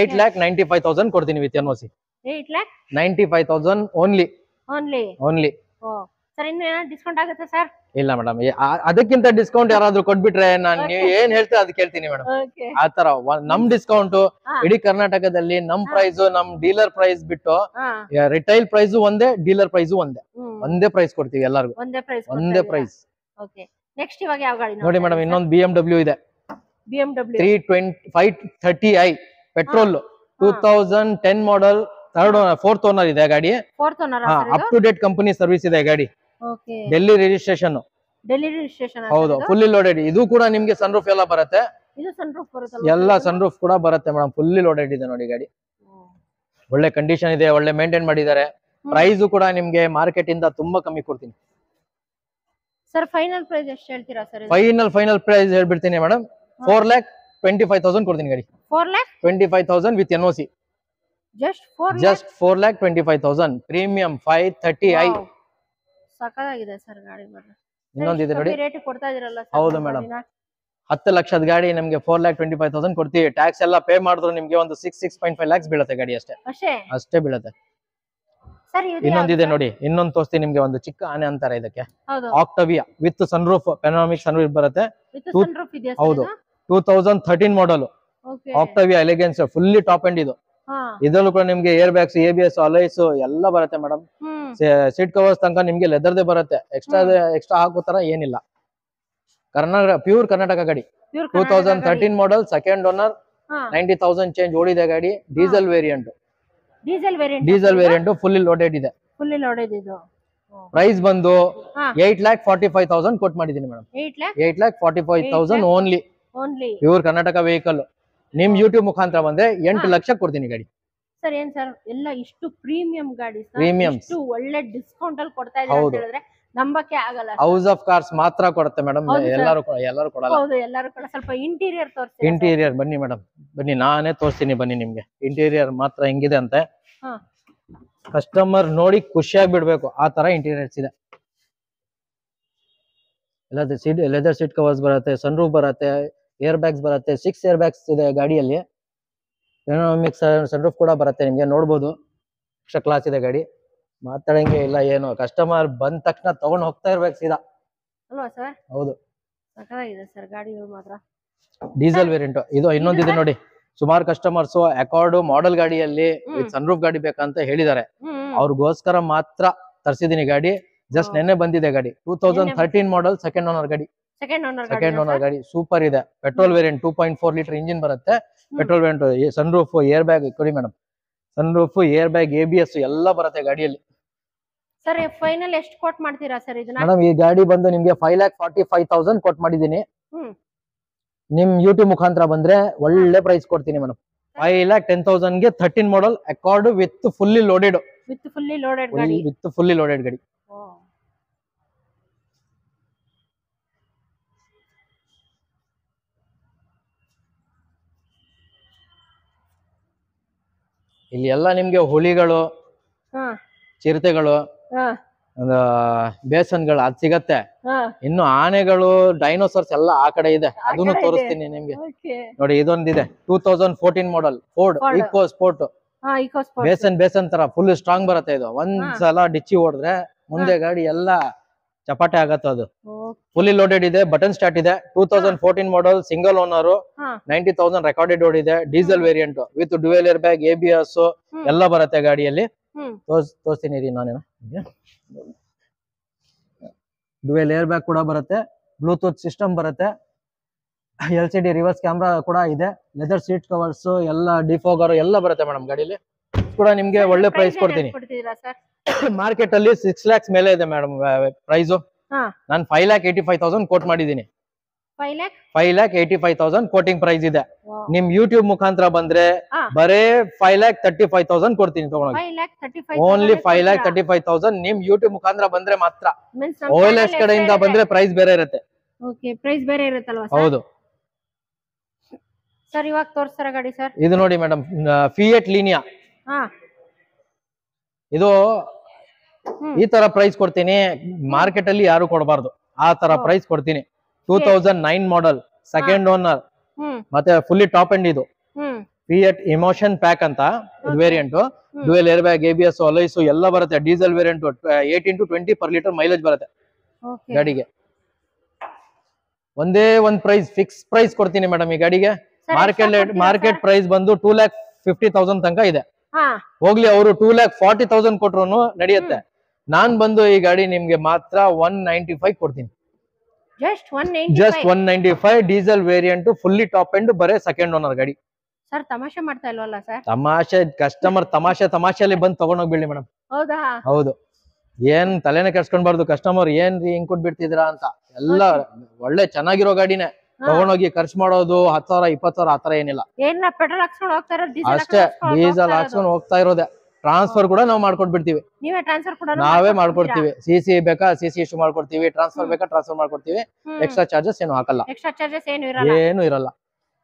8,95,000 ಕೊಡ್ತೀನಿ ವಿತ್ NOC. 8,95,000 ಓನ್ಲಿ. ಸರ್ ಇನ್ನು ಡಿಸ್ಕೌಂಟ್ ಆಗುತ್ತೆ ಸರ್? ಇಲ್ಲ ಮೇಡಮ್, ಅದಕ್ಕಿಂತ ಡಿಸ್ಕೌಂಟ್ ಯಾರಾದ್ರೂ ಕೊಟ್ಬಿಟ್ರೆ ನಾನು ನೀವು ಏನ್ ಹೇಳ್ತೀರಾ ಅದು ಕೇಳ್ತೀನಿ ಮೇಡಮ್. ಆತರ ನಮ್ ಡಿಸ್ಕೌಂಟ್ ಇಡೀ ಕರ್ನಾಟಕದಲ್ಲಿ ನಮ್ ಪ್ರೈಸ್, ನಮ್ ಡೀಲರ್ ಪ್ರೈಸ್ ಬಿಟ್ಟು ರಿಟೈಲ್ ಪ್ರೈಸ್ ಒಂದೇ, ಡೀಲರ್ ಪ್ರೈಸ್ ಒಂದೇ ಪ್ರೈಸ್ ಕೊಡ್ತೀವಿ ಎಲ್ಲರಿಗೂ. ಒಂದೇ ಪ್ರೈಸ್. ನೆಕ್ಸ್ಟ್ ಇವಾಗ ಯಾವ ಗಾಡಿ ನೋಡಿ ಮೇಡಮ್, ಇನ್ನೊಂದು BMW ಇದೆ. BMW 530i petrol, 2010 model, 4th owner ಇದೆ ಗಾಡಿ. Up to date company service ಇದೆ ಗಾಡಿ. Delhi registration. ಹೌದು, ಫುಲ್ಲಿ ಲೋಡೆಡ್. ಇದು ಕೂಡ ನಿಮ್ಗೆ ಸನ್ರೂಫ್ ಎಲ್ಲ ಬರುತ್ತೆ. ಎಲ್ಲ ಸನ್ರೂಫ್ ಕೂಡ ಬರುತ್ತೆ ಮೇಡಮ್. ಫುಲ್ಲಿ ಲೋಡೆಡ್ ಇದೆ ನೋಡಿ ಗಾಡಿ. ಒಳ್ಳೆ ಕಂಡೀಷನ್ ಇದೆ, ಒಳ್ಳೆ ಮೇಂಟೈನ್ ಮಾಡಿದ್ದಾರೆ. ಪ್ರೈಸ್ ಕೂಡ ನಿಮ್ಗೆ ಮಾರ್ಕೆಟ್ ಇಂದ ತುಂಬಾ ಕಮ್ಮಿ ಕೊಡ್ತೀನಿ. ಸರ್ ಫೈನಲ್ ಪ್ರೈಸ್ ಎಷ್ಟು ಹೇಳ್ತೀರಾ ಸರ್? ಫೈನಲ್ ಪ್ರೈಸ್ ಹೇಳ್ಬಿಡ್ತೀನಿ ಮೇಡಮ್. 4,25,000 ಕೊಡ್ತೀನಿ ಗಾಡಿ. 4,25,000 with NOC. Just 4,25,000 premium 530i. ಸಕತ್ತಾಗಿದೆ ಸರ್ ಗಾಡಿ. ಇನ್ನೊಂದಿದೆ ನೋಡಿ. ರೇಟ್ ಕೊಡ್ತಾ ಇದೀರಲ್ಲ ಸರ್? ಹೌದು ಮೇಡಮ್, 10 ಲಕ್ಷದ ಗಾಡಿ ನಮ್ಗೆ 4,25,000 ಕೊಡ್ತೀವಿ. ಟ್ಯಾಕ್ಸ್ ಎಲ್ಲ ಪೇ ಮಾಡಿದ್ರು ನಿಮ್ಗೆ ಒಂದು 6.5 lakhs ಬೀಳುತ್ತೆ ಗಾಡಿ. ಅಷ್ಟೇ ಬೀಳುತ್ತೆ. ಇನ್ನೊಂದಿದೆ ನೋಡಿ, ಇನ್ನೊಂದು ತೋರಿಸ್ತೀನಿ ನಿಮ್ಗೆ. ಒಂದು ಚಿಕ್ಕ ಆನೆ ಅಂತಾರೆ ಇದಕ್ಕೆ, Octavia with sunroof, panoramic sunroof ಬರುತ್ತೆ. ಹೌದು, 2013 model Octavia Elegance, fully top end ಇದು. ಇದ್ರಲ್ಲೂ ಕೂಡ ನಿಮ್ಗೆ ಏರ್ ಬ್ಯಾಗ್ಸ್, ABS, ಅಲೈಸ್ ಎಲ್ಲ ಬರುತ್ತೆ ಮೇಡಮ್. ಸೀಟ್ ಕವರ್ಸ್ ತನಕ ನಿಮ್ಗೆ ಲೆದರ್ದೇ ಬರುತ್ತೆ. ಎಕ್ಸ್ಟ್ರಾ ಹಾಕೋ ತರ ಏನಿಲ್ಲ. ಪ್ಯೂರ್ ಕರ್ನಾಟಕ ಗಾಡಿ. 2013 ಮಾಡೆಲ್, 2nd ಓನರ್, 90,000 ಚೇಂಜ್ ಓಡಿದೆ ಗಾಡಿ. ಡೀಸೆಲ್ ವೇರಿಯಂಟ್ ಫುಲ್ಲಿ ಲೋಡೆಡ್ ಇದೆ. ಪ್ರೈಸ್ ಬಂದು 8,45,000 ಕೊಟ್ ಮಾಡಿದೀನಿ madam. 8,45,000 only. Pure Karnataka vehicle. ನಿಮ್ ಯೂಟ್ಯೂಬ್ ಮುಖಾಂತರ ಬಂದ್ರೆ 8 ಲಕ್ಷ ಕೊಡ್ತೀನಿ ಗಾಡಿ. ಸರ್ ಏನ್ ಸರ್ ಎಲ್ಲ ಇಷ್ಟು ಪ್ರೀಮಿಯಂ ಗಾಡಿ, ಪ್ರೀಮಿಯಮ್ಸ್ ಒಳ್ಳೆ ಡಿಸ್ಕೌಂಟ್ ಅಲ್ಲಿ ಕೊಡ್ತಾ ಇದ್ದಾರೆ ಅಂತ ಹೇಳಿದ್ರೆ ನಂಬಕ್ಕೆ ಆಗಲ್ಲ. ಹೌಸ್ ಆಫ್ ಕಾರ್ಸ್ ಮಾತ್ರ ಕೊಡುತ್ತೆ ಮೇಡಮ್, ಎಲ್ಲರೂ ಕೊಡಲ್ಲ. ಹೌದು, ಎಲ್ಲರೂ ಕೂಡ. ಸ್ವಲ್ಪ ಇಂಟೀರಿಯರ್ ತೋರಿಸಿ. ಇಂಟೀರಿಯರ್ ಬನ್ನಿ ಮೇಡಮ್, ಬನ್ನಿ ನಾನೇ ತೋರಿಸ್ತೀನಿ ಬನ್ನಿ ನಿಮ್ಗೆ. ಇಂಟೀರಿಯರ್ ಮಾತ್ರ ಹೆಂಗಿದೆ ಅಂತೆ ಕಸ್ಟಮರ್ ನೋಡಿ ಖುಷಿಯಾಗಿ ಬಿಡ್ಬೇಕು ಆ ತರ ಇಂಟೀರಿಯರ್ಸ್ ಇದೆ. ಲೆದರ್ ಸೀಟ್ ಕವರ್ಸ್ ಬರುತ್ತೆ, ಸನ್ರೂಫ್ ಬರುತ್ತೆ, ಏರ್ ಬ್ಯಾಗ್ಸ್ ಬರುತ್ತೆ. 6 ಏರ್ ಬ್ಯಾಗ್ಸ್ ಇದೆ ಗಾಡಿಯಲ್ಲಿ. ಸನ್ರೂಫ್ ಕೂಡ ಬರುತ್ತೆ ನಿಮ್ಗೆ, ನೋಡ್ಬೋದು. ಎಕ್ಸ್ಟ್ರಾ ಕ್ಲಾಸ್ ಇದೆ ಗಾಡಿ, ಮಾತಾಡಂಗೆ ಇಲ್ಲ ಏನು. ಕಸ್ಟಮರ್ ಬಂದ ತಕ್ಷಣ ತಗೊಂಡ್ ಹೋಗ್ತಾ ಇರ್ಬೇಕು ಸೀದಾ. ಅಲ್ವಾ ಸರ್? ಹೌದು, ಸಖತ್ತಾಗಿದೆ ಸರ್ ಗಾಡಿಗಳು ಮಾತ್ರ. ಡೀಸೆಲ್ ವೇರಿಯಂಟ್ ಇದು. ಇನ್ನೊಂದಿದೆ ನೋಡಿ, ಸುಮಾರು ಕಸ್ಟಮರ್ಸ್ ಅಕಾರ್ಡ್ ಮಾಡೆಲ್ ಗಾಡಿಯಲ್ಲಿ ವಿತ್ ಸನ್ರೂಫ್ ಗಾಡಿ ಬೇಕಂತ ಹೇಳಿದ್ದಾರೆ. ಅವ್ರಿಗೋಸ್ಕರ ಮಾತ್ರ ತರಿಸಿದೀನಿ ಗಾಡಿ. ಜಸ್ಟ್ ನೆನ್ನೆ ಬಂದಿದೆ ಗಾಡಿ. 2013 ಮಾಡೆಲ್, ಸೆಕೆಂಡ್ ಓನರ್ ಗಾಡಿ. ಸೆಕೆಂಡ್ ಓನರ್ ಗಾಡಿ ಸೂಪರ್ ಇದೆ. ಪೆಟ್ರೋಲ್ ವೇರಿಯಂಟ್ 2.4 ಲೀಟರ್ ಇಂಜಿನ್ ಬರುತ್ತೆ. Petrol variant, sunroof, air bag ಕೊಡಿ madam. Sunroof, air bag, ABS ಎಲ್ಲ ಬರುತ್ತೆ ಗಾಡಿಯಲ್ಲಿ. ಸರ್ ಫೈನಲ್ ಎಷ್ಟು ಕೊಟ್ ಮಾಡ್ತೀರಾ ಸರ್ ಇದನ್ನ? ಮೇಡಮ್ ಈ ಗಾಡಿ ಬಂದು ನಿಮ್ಗೆ 5,45,000 ಕೊಟ್ ಮಾಡಿದೀನಿ. ನಿಮ್ ಯೂಟ್ಯೂಬ್ ಮುಖಾಂತರ ಬಂದ್ರೆ ಒಳ್ಳೆ ಪ್ರೈಸ್ ಕೊಡ್ತೀನಿ ಮೇಡಮ್. 5,10,000 ಗೆ 13 model Accord with fully loaded. With fully loaded ಗಾಡಿ. ಇಲ್ಲಿ ಎಲ್ಲ ನಿಮ್ಗೆ ಹುಲಿಗಳು, ಚಿರತೆಗಳು, ಬೇಸನ್ಗಳು ಅದ್ ಸಿಗತ್ತೆ. ಇನ್ನು ಆನೆಗಳು, ಡೈನೋಸರ್ಸ್ ಎಲ್ಲ ಆ ಕಡೆ ಇದೆ, ಅದನ್ನು ತೋರಿಸ್ತೀನಿ ನಿಮ್ಗೆ. ನೋಡಿ ಇದೊಂದಿದೆ 2014 ಮಾಡೆಲ್ ಫೋರ್ಡ್ ಈಕೋ ಸ್ಪೋರ್ಟ್. ಬೇಸನ್ ತರ ಫುಲ್ ಸ್ಟ್ರಾಂಗ್ ಬರುತ್ತೆ ಇದು. ಒಂದ್ಸಲ ಡಿಚ್ಚಿ ಹೊಡೆದ್ರೆ ಮುಂದೆ ಗಾಡಿ ಎಲ್ಲ ಚಪಾಟೆ ಆಗತ್ತೆ. ಅದು ಫುಲ್ಲಿ ಲೋಡೆಡ್ ಇದೆ, ಬಟನ್ ಸ್ಟಾರ್ಟ್ ಇದೆ. 2014 ಮಾಡೆಲ್, ಸಿಂಗಲ್ ಓನರ್, 90,000 ರೆಕಾರ್ಡೆಡ್ ಓಡಿದೆ. Diesel variant with dual air bag, ABS ಎಲ್ಲ ಬರುತ್ತೆ ಗಾಡಿಯಲ್ಲಿ. ತೋರಿಸ್ತೀನಿ ರೀ ನಾನೇನು. ಡ್ಯುಯಲ್ ಏರ್ ಬ್ಯಾಗ್ ಕೂಡ ಬರುತ್ತೆ, ಬ್ಲೂಟೂತ್ ಸಿಸ್ಟಮ್ ಬರುತ್ತೆ, LCD ರಿವರ್ಸ್ ಕ್ಯಾಮ್ರಾ ಕೂಡ ಇದೆ, ಲೆದರ್ ಸೀಟ್ ಕವರ್ಸ್ ಎಲ್ಲ, ಡಿಫೋಗರ್ ಎಲ್ಲ ಬರುತ್ತೆ ಮೇಡಮ್ ಗಾಡಿಯಲ್ಲಿ. ಕೂಡ ನಿಮ್ಗೆ ಒಳ್ಳೆ ಪ್ರೈಸ್ ಕೊಡ್ತೀನಿ. ಮಾರ್ಕೆಟ್ ಅಲ್ಲಿ 6 lakhs ಮೇಲೆ ಇದೆ ಮೇಡಮ್ ಪ್ರೈಸ್. ನಾನು 5,85,000 ಕೋಟ್ ಮಾಡಿದೀನಿ. 5,85,000 ಕೋಟಿಂಗ್ ಪ್ರೈಸ್ ಇದೆ. ನಿಮ್ ಯೂಟ್ಯೂಬ್ ಮುಖಾಂತರ ಬಂದ್ರೆ ಬರೇ 5,35,000 ಕೊಡ್ತೀನಿ ತಗೊಂಡೋಗಿ. ಓನ್ಲಿ 5,35,000 ನಿಮ್ ಯೂಟ್ಯೂಬ್ ಮುಖಾಂತರ ಬಂದ್ರೆ ಮಾತ್ರ. OLS ಕಡೆಯಿಂದ ಬಂದ್ರೆ ಪ್ರೈಸ್ ಬೇರೆ ಇರುತ್ತೆ. ಹೌದು ಸರ್. ಇವಾಗ ತೋರಿಸ್ತಾರ ಗಾಡಿ ಸರ್. ಇದು ನೋಡಿ ಮೇಡಮ್, ಫಿಯಟ್ ಲೀನಿಯಾ. ಇದು ಈ ತರ ಪ್ರೈಸ್ ಕೊಡ್ತೀನಿ, ಮಾರ್ಕೆಟ್ ಅಲ್ಲಿ ಯಾರು ಕೊಡಬಾರ್ದು ಆ ತರ ಪ್ರೈಸ್ ಕೊಡ್ತೀನಿ. 2009 ಮಾಡೆಲ್, ಸೆಕೆಂಡ್ ಓನರ್, ಮತ್ತೆ ಫುಲ್ಲಿ ಟಾಪ್ ಎಂಡ್. ಇದು ಫಿಯಟ್ ಇಮೋಷನ್ ಪ್ಯಾಕ್ ಅಂತ variant. Dual air bag, ABS, alloys ಎಲ್ಲ ಬರುತ್ತೆ. Diesel variant 18 to 20 per liter mileage ಬರುತ್ತೆ ಗಾಡಿಗೆ. ಒಂದೇ ಒಂದ್ ಪ್ರೈಸ್, ಫಿಕ್ಸ್ ಪ್ರೈಸ್ ಕೊಡ್ತೀನಿ ಮೇಡಮ್ ಈ ಗಾಡಿಗೆ. ಮಾರ್ಕೆಟ್ ಪ್ರೈಸ್ ಬಂದು 2,50,000 ತನಕ ಇದೆ. ಹೋಗ್ಲಿ ಅವರು 2,40,000 ಕೊಟ್ರು ನಡೆಯುತ್ತೆ. ನಾನ್ ಬಂದು ಈ ಗಾಡಿ ನಿಮ್ಗೆ ಮಾತ್ರ 195 ಕೊಡ್ತೀನಿ. Just 195. Diesel variant, fully top end, ಬರೇ ಸೆಕೆಂಡ್ ಓನರ್ ಗಾಡಿ. ಸರ್ ತಮಾಷೆ ಮಾಡ್ತಾ ಇಲ್ವಲ್ಲ ಸರ್? ತಮಾಷೆ, ಕಸ್ಟಮರ್ ತಮಾಷೆಯಲ್ಲಿ ಬಂದು ತಗೊಂಡ್ ಹೋಗ್ಬಿಡಿ ಮೇಡಮ್. ಹೌದು, ಏನ್ ತಲೆನೇ ಕೆಡ್ಸ್ಕೊಂಡ್ಬಾರ್ದು. ಕಸ್ಟಮರ್ ಏನ್ರಿ ಹಿಂಗ್ ಕೊಟ್ಬಿಡ್ತಿದ್ರ ಅಂತ. ಎಲ್ಲ ಒಳ್ಳೆ ಚೆನ್ನಾಗಿರೋ ಗಾಡಿನೇ ತಗೊಂಡೋಗಿ ಖರ್ಚು ಮಾಡೋದು 10,000 20,000 ಆತರ ಏನಿಲ್ಲ. ಅಷ್ಟೇ, ಡೀಸೆಲ್ ಹಾಕ್ಸ್ಕೊಂಡು ಹೋಗ್ತಾ ಇರೋದೆ. ಟ್ರಾನ್ಸ್ಫರ್ ಕೂಡ ನಾವು ಮಾಡ್ಕೊಟ್ಬಿಡ್ತೀವಿ, ನಾವೇ ಮಾಡ್ಕೊಡ್ತೀವಿ. CC ಬೇಕಾ CC ಇಶ್ಯೂ ಮಾಡ್ಕೊಡ್ತೀವಿ, ಟ್ರಾನ್ಸ್ಫರ್ ಬೇಕಾ ಟ್ರಾನ್ಸ್ಫರ್ ಮಾಡ್ಕೊಡ್ತೀವಿ. ಎಕ್ಸ್ಟ್ರಾ ಚಾರ್ಜಸ್ ಏನು ಹಾಕಲ್ಲ, ಏನು ಇರಲ್ಲ.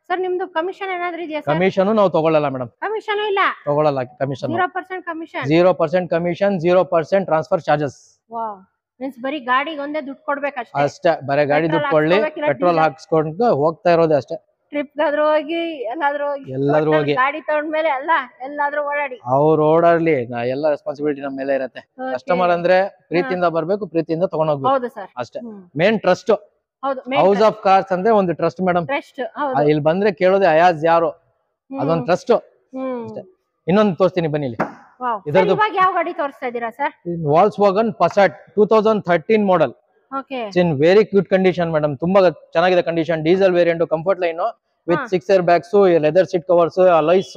ಸರ್ ನಿಮ್ದು ಕಮಿಷನ್ ಏನಾದ್ರೂ ಇದೆಯಾ ಸರ್? ಕಮಿಷನ್ ನಾವು ತಗೊಳ್ಳಲ್ಲ ಮೇಡಮ್. ಕಮಿಷನ್ ಇಲ್ಲ, ತಗೊಳ್ಳಲ್ಲ commission. 0% commission. 0% commission, 0% transfer charges. Wow, means ಬರೀ ಗಾಡಿಗೆ ಒಂದೇ ದುಡ್ಡು ಕೊಡ್ಬೇಕಷ್ಟೇ. ಅಷ್ಟೇ, ಬರೀ ಗಾಡಿ ದುಡ್ಡು ಕೊಡ್ಲಿ, ಪೆಟ್ರೋಲ್ ಹಾಕ್ಸ್ಕೊಂಡು ಹೋಗ್ತಾ ಇರೋದೇ ಅಷ್ಟೇ. ಟ್ರಿಪ್ ಗಾದ್ರೂ ಹೋಗಿ, ಎಲ್ಲಾದ್ರೂ ಹೋಗಿ, ಗಾಡಿ ತಗೊಂಡ್ಮೇಲೆ ಎಲ್ಲಾದ್ರೂ ಓಡಾಡಿ, ಅವ್ರು ಓಡಾಡ್ಲಿ, ಎಲ್ಲ ರೆಸ್ಪಾನ್ಸಿಬಿಲಿಟಿ ನಮ್ಮ ಮೇಲೆ ಇರುತ್ತೆ. ಕಸ್ಟಮರ್ ಅಂದ್ರೆ ಪ್ರೀತಿಯಿಂದ ಬರ್ಬೇಕು, ಪ್ರೀತಿಯಿಂದ ತಗೊಂಡ್ ಹೋಗ್ಬೇಕು ಅಷ್ಟೇ. Main trust. House of cars ಅಂದ್ರೆ ಒಂದು ಟ್ರಸ್ಟ್ ಮೇಡಮ್. ಇಲ್ಲಿ ಬಂದ್ರೆ ಕೇಳೋದೇ ಅಯಾಜ್ ಯಾರು, ಅದೊಂದು ಟ್ರಸ್ಟ್ ಅಷ್ಟೇ. ಇನ್ನೊಂದು ತೋರಿಸ್ತೀನಿ ಬನ್ನಿ ಇಲ್ಲಿ. ಇದರದ್ದು ಯಾವ ಗಾಡಿ ತೋರಿಸ್ತಾ ಇದ್ದೀರಾ sir? Volkswagen Passat 2013 model. In very cute condition madam, ತುಂಬಾ ಚೆನ್ನಾಗಿದೆ condition. Diesel variant, Comfortline with 6 air bags, leather seat covers, alloys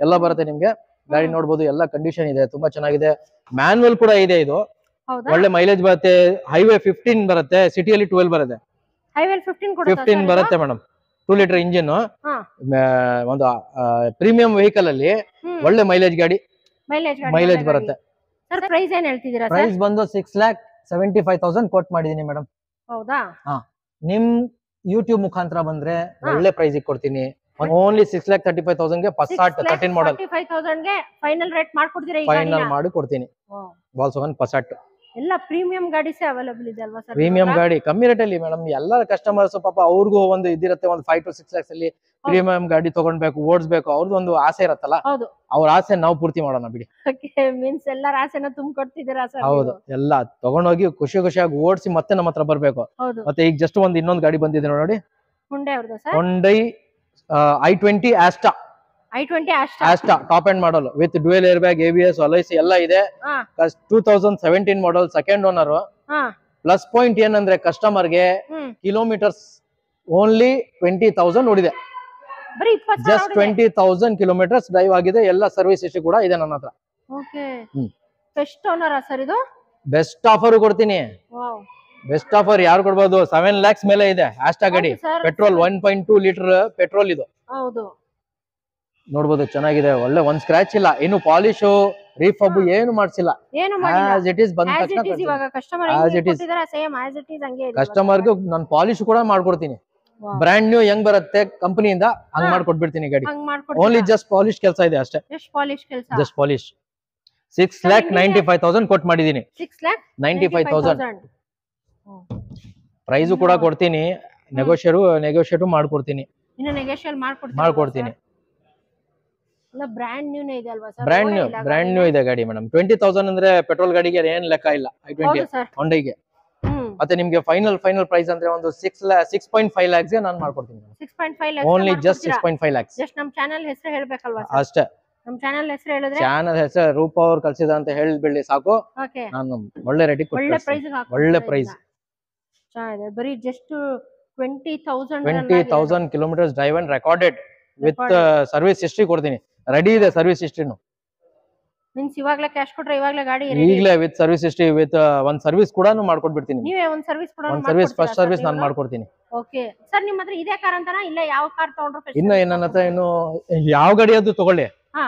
ಎಲ್ಲ ಬರುತ್ತೆ ನಿಮ್ಗೆ. ಗಾಡಿ ನೋಡಬಹುದು, ಎಲ್ಲ ಕಂಡೀಷನ್ ಇದೆ, ತುಂಬಾ ಚೆನ್ನಾಗಿದೆ. ಮ್ಯಾನ್ಯುವಲ್ ಕೂಡ ಇದೆ. ಇದು ಒಳ್ಳೆ ಮೈಲೇಜ್ ಬರುತ್ತೆ. ಹೈವೇ 15 ಬರುತ್ತೆ, ಸಿಟಿಯಲ್ಲಿ 12 ಬರುತ್ತೆ. 15 ಬರುತ್ತೆ ಮೇಡಮ್. 2 ಲೀಟರ್ ಇಂಜಿನ್, ಒಂದು ಪ್ರೀಮಿಯಂ ವೆಹಿಕಲ್ ಅಲ್ಲಿ ಒಳ್ಳೆ ಮೈಲೇಜ್ ಗಾಡಿ, ಮೈಲೇಜ್ ಬರುತ್ತೆ. ಪ್ರೈಸ್ ಏನ್ ಹೇಳ್ತಿದ್ದೀರಾ? ಪ್ರೈಸ್ ಬಂದು 6,75,000 ಕೋಟ್ ಮಾಡಿದೀನಿ ಮೇಡಮ್. ಹೌದಾ? ನಿಮ್ ಯೂಟ್ಯೂಬ್ ಮುಖಾಂತರ ಬಂದ್ರೆ ಒಳ್ಳೆ ಪ್ರೈಸ್ ಕೊಡ್ತೀನಿ. ಓನ್ಲಿ 6,35,000 ಗೆ ಪಸಾಟ್ 13 ಮಾಡೆಲ್. 35,000 ಗೆ ಫೈನಲ್ ರೇಟ್ ಮಾಡ್ಕೊಡ್ತೀರಾ? ಫೈನಲ್ ಮಾಡಿ ಕೊಡ್ತೀನಿ. ವಾಲ್ಕ್ಸ್ವ್ಯಾಗನ್ ಪಸಾಟ್ ಎಲ್ಲ ಪ್ರೀಮಿಯಂ ಗಾಡೀಸೇ ಅವೈಲೇಬಲ್ ಇದೆ ಅಲ್ವಾ ಸರ್? ಪ್ರೀಮಿಯಂ ಗಾಡಿ ಕಮ್ಮಿ ರೇಟ್ ಅಲ್ಲಿ ಮೇಡಮ್. ಎಲ್ಲ ಕಸ್ಟಮರ್ಸ್ ಪಾಪ ಅವ್ರಿಗೂ ಒಂದು ಇದಿರುತ್ತೆ, ಒಂದು 5 to 6 lakhs ಅಲ್ಲಿ ಪ್ರೀಮಿಯಂ ಗಾಡಿ ತಗೊಂಡ್ಬೇಕು, ಓಡಿಸ್ಬೇಕು, ಅವ್ರದ್ದು ಒಂದು ಆಸೆ ಇರತ್ತಲ್ಲ. ಹೌದು. ಅವ್ರ ಆಸೆ ನಾವು ಪೂರ್ತಿ ಮಾಡೋಣ ಬಿಡಿ. ಮೀನ್ಸ್ ಎಲ್ಲರ ಆಸೆನ ತುಂಬಿಕೊಡ್ತಿದ್ದೀರಾ ಸರ್? ಹೌದು, ಎಲ್ಲ ತಗೊಂಡೋಗಿ ಖುಷಿಯಾಗಿ ಓಡಿಸಿ ಮತ್ತೆ ನಮ್ಮ ಹತ್ರ ಬರ್ಬೇಕು. ಹೌದು. ಮತ್ತೆ ಈಗ ಜಸ್ಟ್ ಒಂದು ಇನ್ನೊಂದು ಗಾಡಿ ಬಂದಿದೆ ನೋಡಿ, ಹುಂಡೈ ಅವ್ರದ್ದು sir? Hyundai i20 Asta. i20 Asta top end model with dual air bag, ABS, ಅಲೈಸಿ ಎಲ್ಲ ಇದೆ. 2017 ಮಾಡಲ್, ಸೆಕೆಂಡ್ ಓನರ್. ಪ್ಲಸ್ ಪಾಯಿಂಟ್ ಏನಂದ್ರೆ ಕಸ್ಟಮರ್ಗೆ ಕಿಲೋಮೀಟರ್ಸ್ ಓನ್ಲಿ 20,000 ಓಡಿದೆ. ಜಸ್ಟ್ 20,000 ಕಿಲೋಮೀಟರ್ಸ್ ಡ್ರೈವ್ ಆಗಿದೆ. ಎಲ್ಲ ಸರ್ವಿಸ್ ಹಿಸ್ಟ್ರಿ ಕೂಡ ಇದೆ ನನ್ನ ಹತ್ರ. ಬೆಸ್ಟ್ ಓನರ್ ಸರ್ ಇದು? ಬೆಸ್ಟ್ ಆಫರ್ ಕೊಡ್ತೀನಿ. ಬೆಸ್ಟ್ ಆಫರ್ ಯಾರು ಕೊಡ್ಬೋದು? 7 lakhs ಮೇಲೆ ಇದೆ ಆಸ್ಟಾ ಗಾಡಿ. ಪೆಟ್ರೋಲ್ 1.2 ಲೀಟರ್ ಪೆಟ್ರೋಲ್ ಇದು. ಹೌದು, ನೋಡ್ಬೋದು, ಚೆನ್ನಾಗಿದೆ, ಒಳ್ಳೆ ಒಂದ್ ಸ್ಕ್ರಾಚ್ ಇಲ್ಲ, ಇನ್ನು ಪಾಲಿಶ್ ರೀಫಬ್ ಏನು ಮಾಡ್ಸಿಲ್ಲ. ಆಸ್ ಇಟ್ ಈಸ್ ಬಂದ ತಕ್ಷಣ ಕಸ್ಟಮರ್ಗೆ ನಾನು ಪಾಲಿಶ್ ಕೂಡ ಮಾಡ್ಕೊಡ್ತೀನಿ. ಬ್ರ್ಯಾಂಡ್ ನ್ಯೂ ಹೆಂಗ್ ಬರುತ್ತೆ ಕಂಪನಿಯಿಂದ ಹಂಗ್ ಮಾಡ್ಕೊಟ್ಬಿಡ್ತೀನಿ ಗಾಡಿ. ಓನ್ಲಿ ಜಸ್ಟ್ ಪಾಲಿಶ್ ಕೆಲಸ ಇದೆ ಅಷ್ಟೇ. ಜಸ್ಟ್ ಪಾಲಿಶ್ 6,95,000 ಕೊಟ್ಟು ಮಾಡಿದೀನಿ. 6,95,000 ಪ್ರೈಸ್ ಕೂಡ ಕೊಡ್ತೀನಿ. ನೆಗೋಷಿಯೇಟ್ ಮಾಡ್ಕೊಡ್ತೀನಿ. ಮಾಡ್ಕೊಡ್ತೀನಿ. ಬ್ರ್ಯಾಂಡ್ ನ್ಯೂ ಇದೆ ಗಾಡಿ ಮೇಡಮ್. 20,000 ಅಂದ್ರೆ ಪೆಟ್ರೋಲ್ ಗಾಡಿಗೆ ಏನ್ ಲೆಕ್ಕ ಇಲ್ಲ. i20 ಹೊಂಡೈಗೆ. ಮತ್ತೆ ನಿಮ್ಗೆ ಫೈನಲ್ ಪ್ರೈಸ್ ಅಂದ್ರೆ ಒಂದು 6.5 lakhs ಗೆ ನಾನು ಮಾಡ್ಕೊಡ್ತೀನಿ. Only just 6.5 lakhs. ನಮ್ ಚಾನೆಲ್ ಹೆಸರು ಹೇಳ್ಬೇಕಲ್ವಾ? ಅಷ್ಟೇ. ನಮ್ ಚಾನೆಲ್ ಹೆಸರು ಹೇಳಿದ್ರೆ ಚಾನೆಲ್ ಹೆಸರು ರೂಪ ಅವ್ರು ಕಳ್ಸಿದ ಅಂತ ಹೇಳ್ಬಿಡಿ ಸಾಕು. ನಾನು ಒಳ್ಳೆ ರೇಟಿಗೆ ಒಳ್ಳೆ ಪ್ರೈಸ್. ಬರೀ just 20,000 kilometres drive and recorded with service history ಕೊಡ್ತೀನಿ. ರೆಡಿ ಇದೆ ಸರ್ವಿಸ್ ಹಿಸ್ಟ್ರಿನು. ಮೀನ್ಸ್ ಇವಾಗಲೇ ಕ್ಯಾಶ್ ಕೊಟ್ರೆ ಇವಾಗಲೇ ಗಾಡಿ ಈಗಲೇ ವಿತ್ ಸರ್ವಿಸ್ ಹಿಸ್ಟ್ರಿ ವಿತ್ ಒಂದ್ ಸರ್ವಿಸ್ ಕೂಡ ಮಾಡ್ಕೊಡ್ಬಿಡ್ತೀನಿ. ನೀವೇ ಒಂದ್ ಸರ್ವಿಸ್ ಕೂಡ ಒಂದ್ ಸರ್ವಿಸ್ ಫಸ್ಟ್ ಸರ್ವಿಸ್ ನಾನು ಮಾಡ್ಕೊಡ್ತೀನಿ. ಓಕೆ ಸರ್, ನಿಮ್ಮ ಹತ್ರ ಇದೇ ಕಾರ್ ಅಂತಾನಾ ಇಲ್ಲ ಯಾವ ಕಾರ್ ತಗೊಂಡ್ರು? ಇನ್ನು ನನ್ನ ಹತ್ರ ಇನ್ನು ಯಾವ ಗಾಡಿ ಅದು ತಗೊಳ್ಳಿ,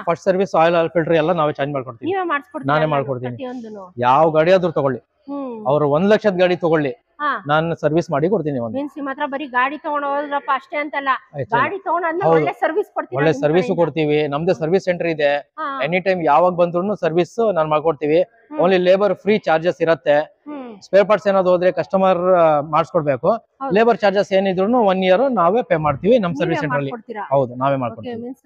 ಫಸ್ಟ್ ಸರ್ವಿಸ್ ಆಯಿಲ್ ಫಿಲ್ಟರ್ ಎಲ್ಲ ನಾವೇ ಚೇಂಜ್ ಮಾಡ್ಕೊಡ್ತೀವಿ. ನೀವೇ ಮಾಡಿಸ್ಕೊಡ್ತೀರಾ? ನಾನೇ ಮಾಡ್ಕೊಡ್ತೀನಿ. ಯಾವ ಗಾಡಿ ಆದ್ರೂ ತಗೊಳ್ಳಿ, ಅವ್ರು 1 ಲಕ್ಷದ ಗಾಡಿ ತಗೊಳ್ಳಿ, ನಾನು ಸರ್ವಿಸ್ ಮಾಡಿ ಕೊಡ್ತೀನಿ. ಮೀನ್ಸ್ ನಿಮ್ಮ ಹತ್ರ ಬರೀ ಗಾಡಿ ತಗೊಂಡ್ ಹೋದ್ರಪ್ಪ ಅಷ್ಟೇ ಅಂತಲ್ಲ, ಗಾಡಿ ತಗೊಂಡ್ ಒಳ್ಳೆ ಸರ್ವಿಸ್ ಕೊಡ್ತೀವಿ. ಒಳ್ಳೆ ಸರ್ವಿಸ್ ಕೊಡ್ತೀವಿ. ನಮ್ದೇ ಸರ್ವಿಸ್ ಸೆಂಟರ್ ಇದೆ. ಎನಿ ಟೈಮ್ ಯಾವಾಗ ಬಂದ್ರು ಸರ್ವಿಸ್ ನಾನು ಮಾಡ್ಕೊಡ್ತೀವಿ. ಓನ್ಲಿ ಲೇಬರ್ ಫ್ರೀ ಚಾರ್ಜಸ್ ಇರುತ್ತೆ. ಸ್ಪೇರ್ ಪಾರ್ಟ್ಸ್ ಏನಾದ್ರು ಹೋದ್ರೆ ಕಸ್ಟಮರ್ ಮಾಡಿಸ್ಕೊಡ್ಬೇಕು. ಲೇಬರ್ ಚಾರ್ಜಸ್ ಏನಿದ್ರು 1 year ನಾವೇ ಪೇ ಮಾಡ್ತೀವಿ ನಮ್ ಸರ್ವಿಸ್ ಸೆಂಟರ್ ಅಲ್ಲಿ. ಹೌದು, ನಾವೇ ಮಾಡ್ಕೊಡ್ತೀವಿ. ಮೀನ್ಸ್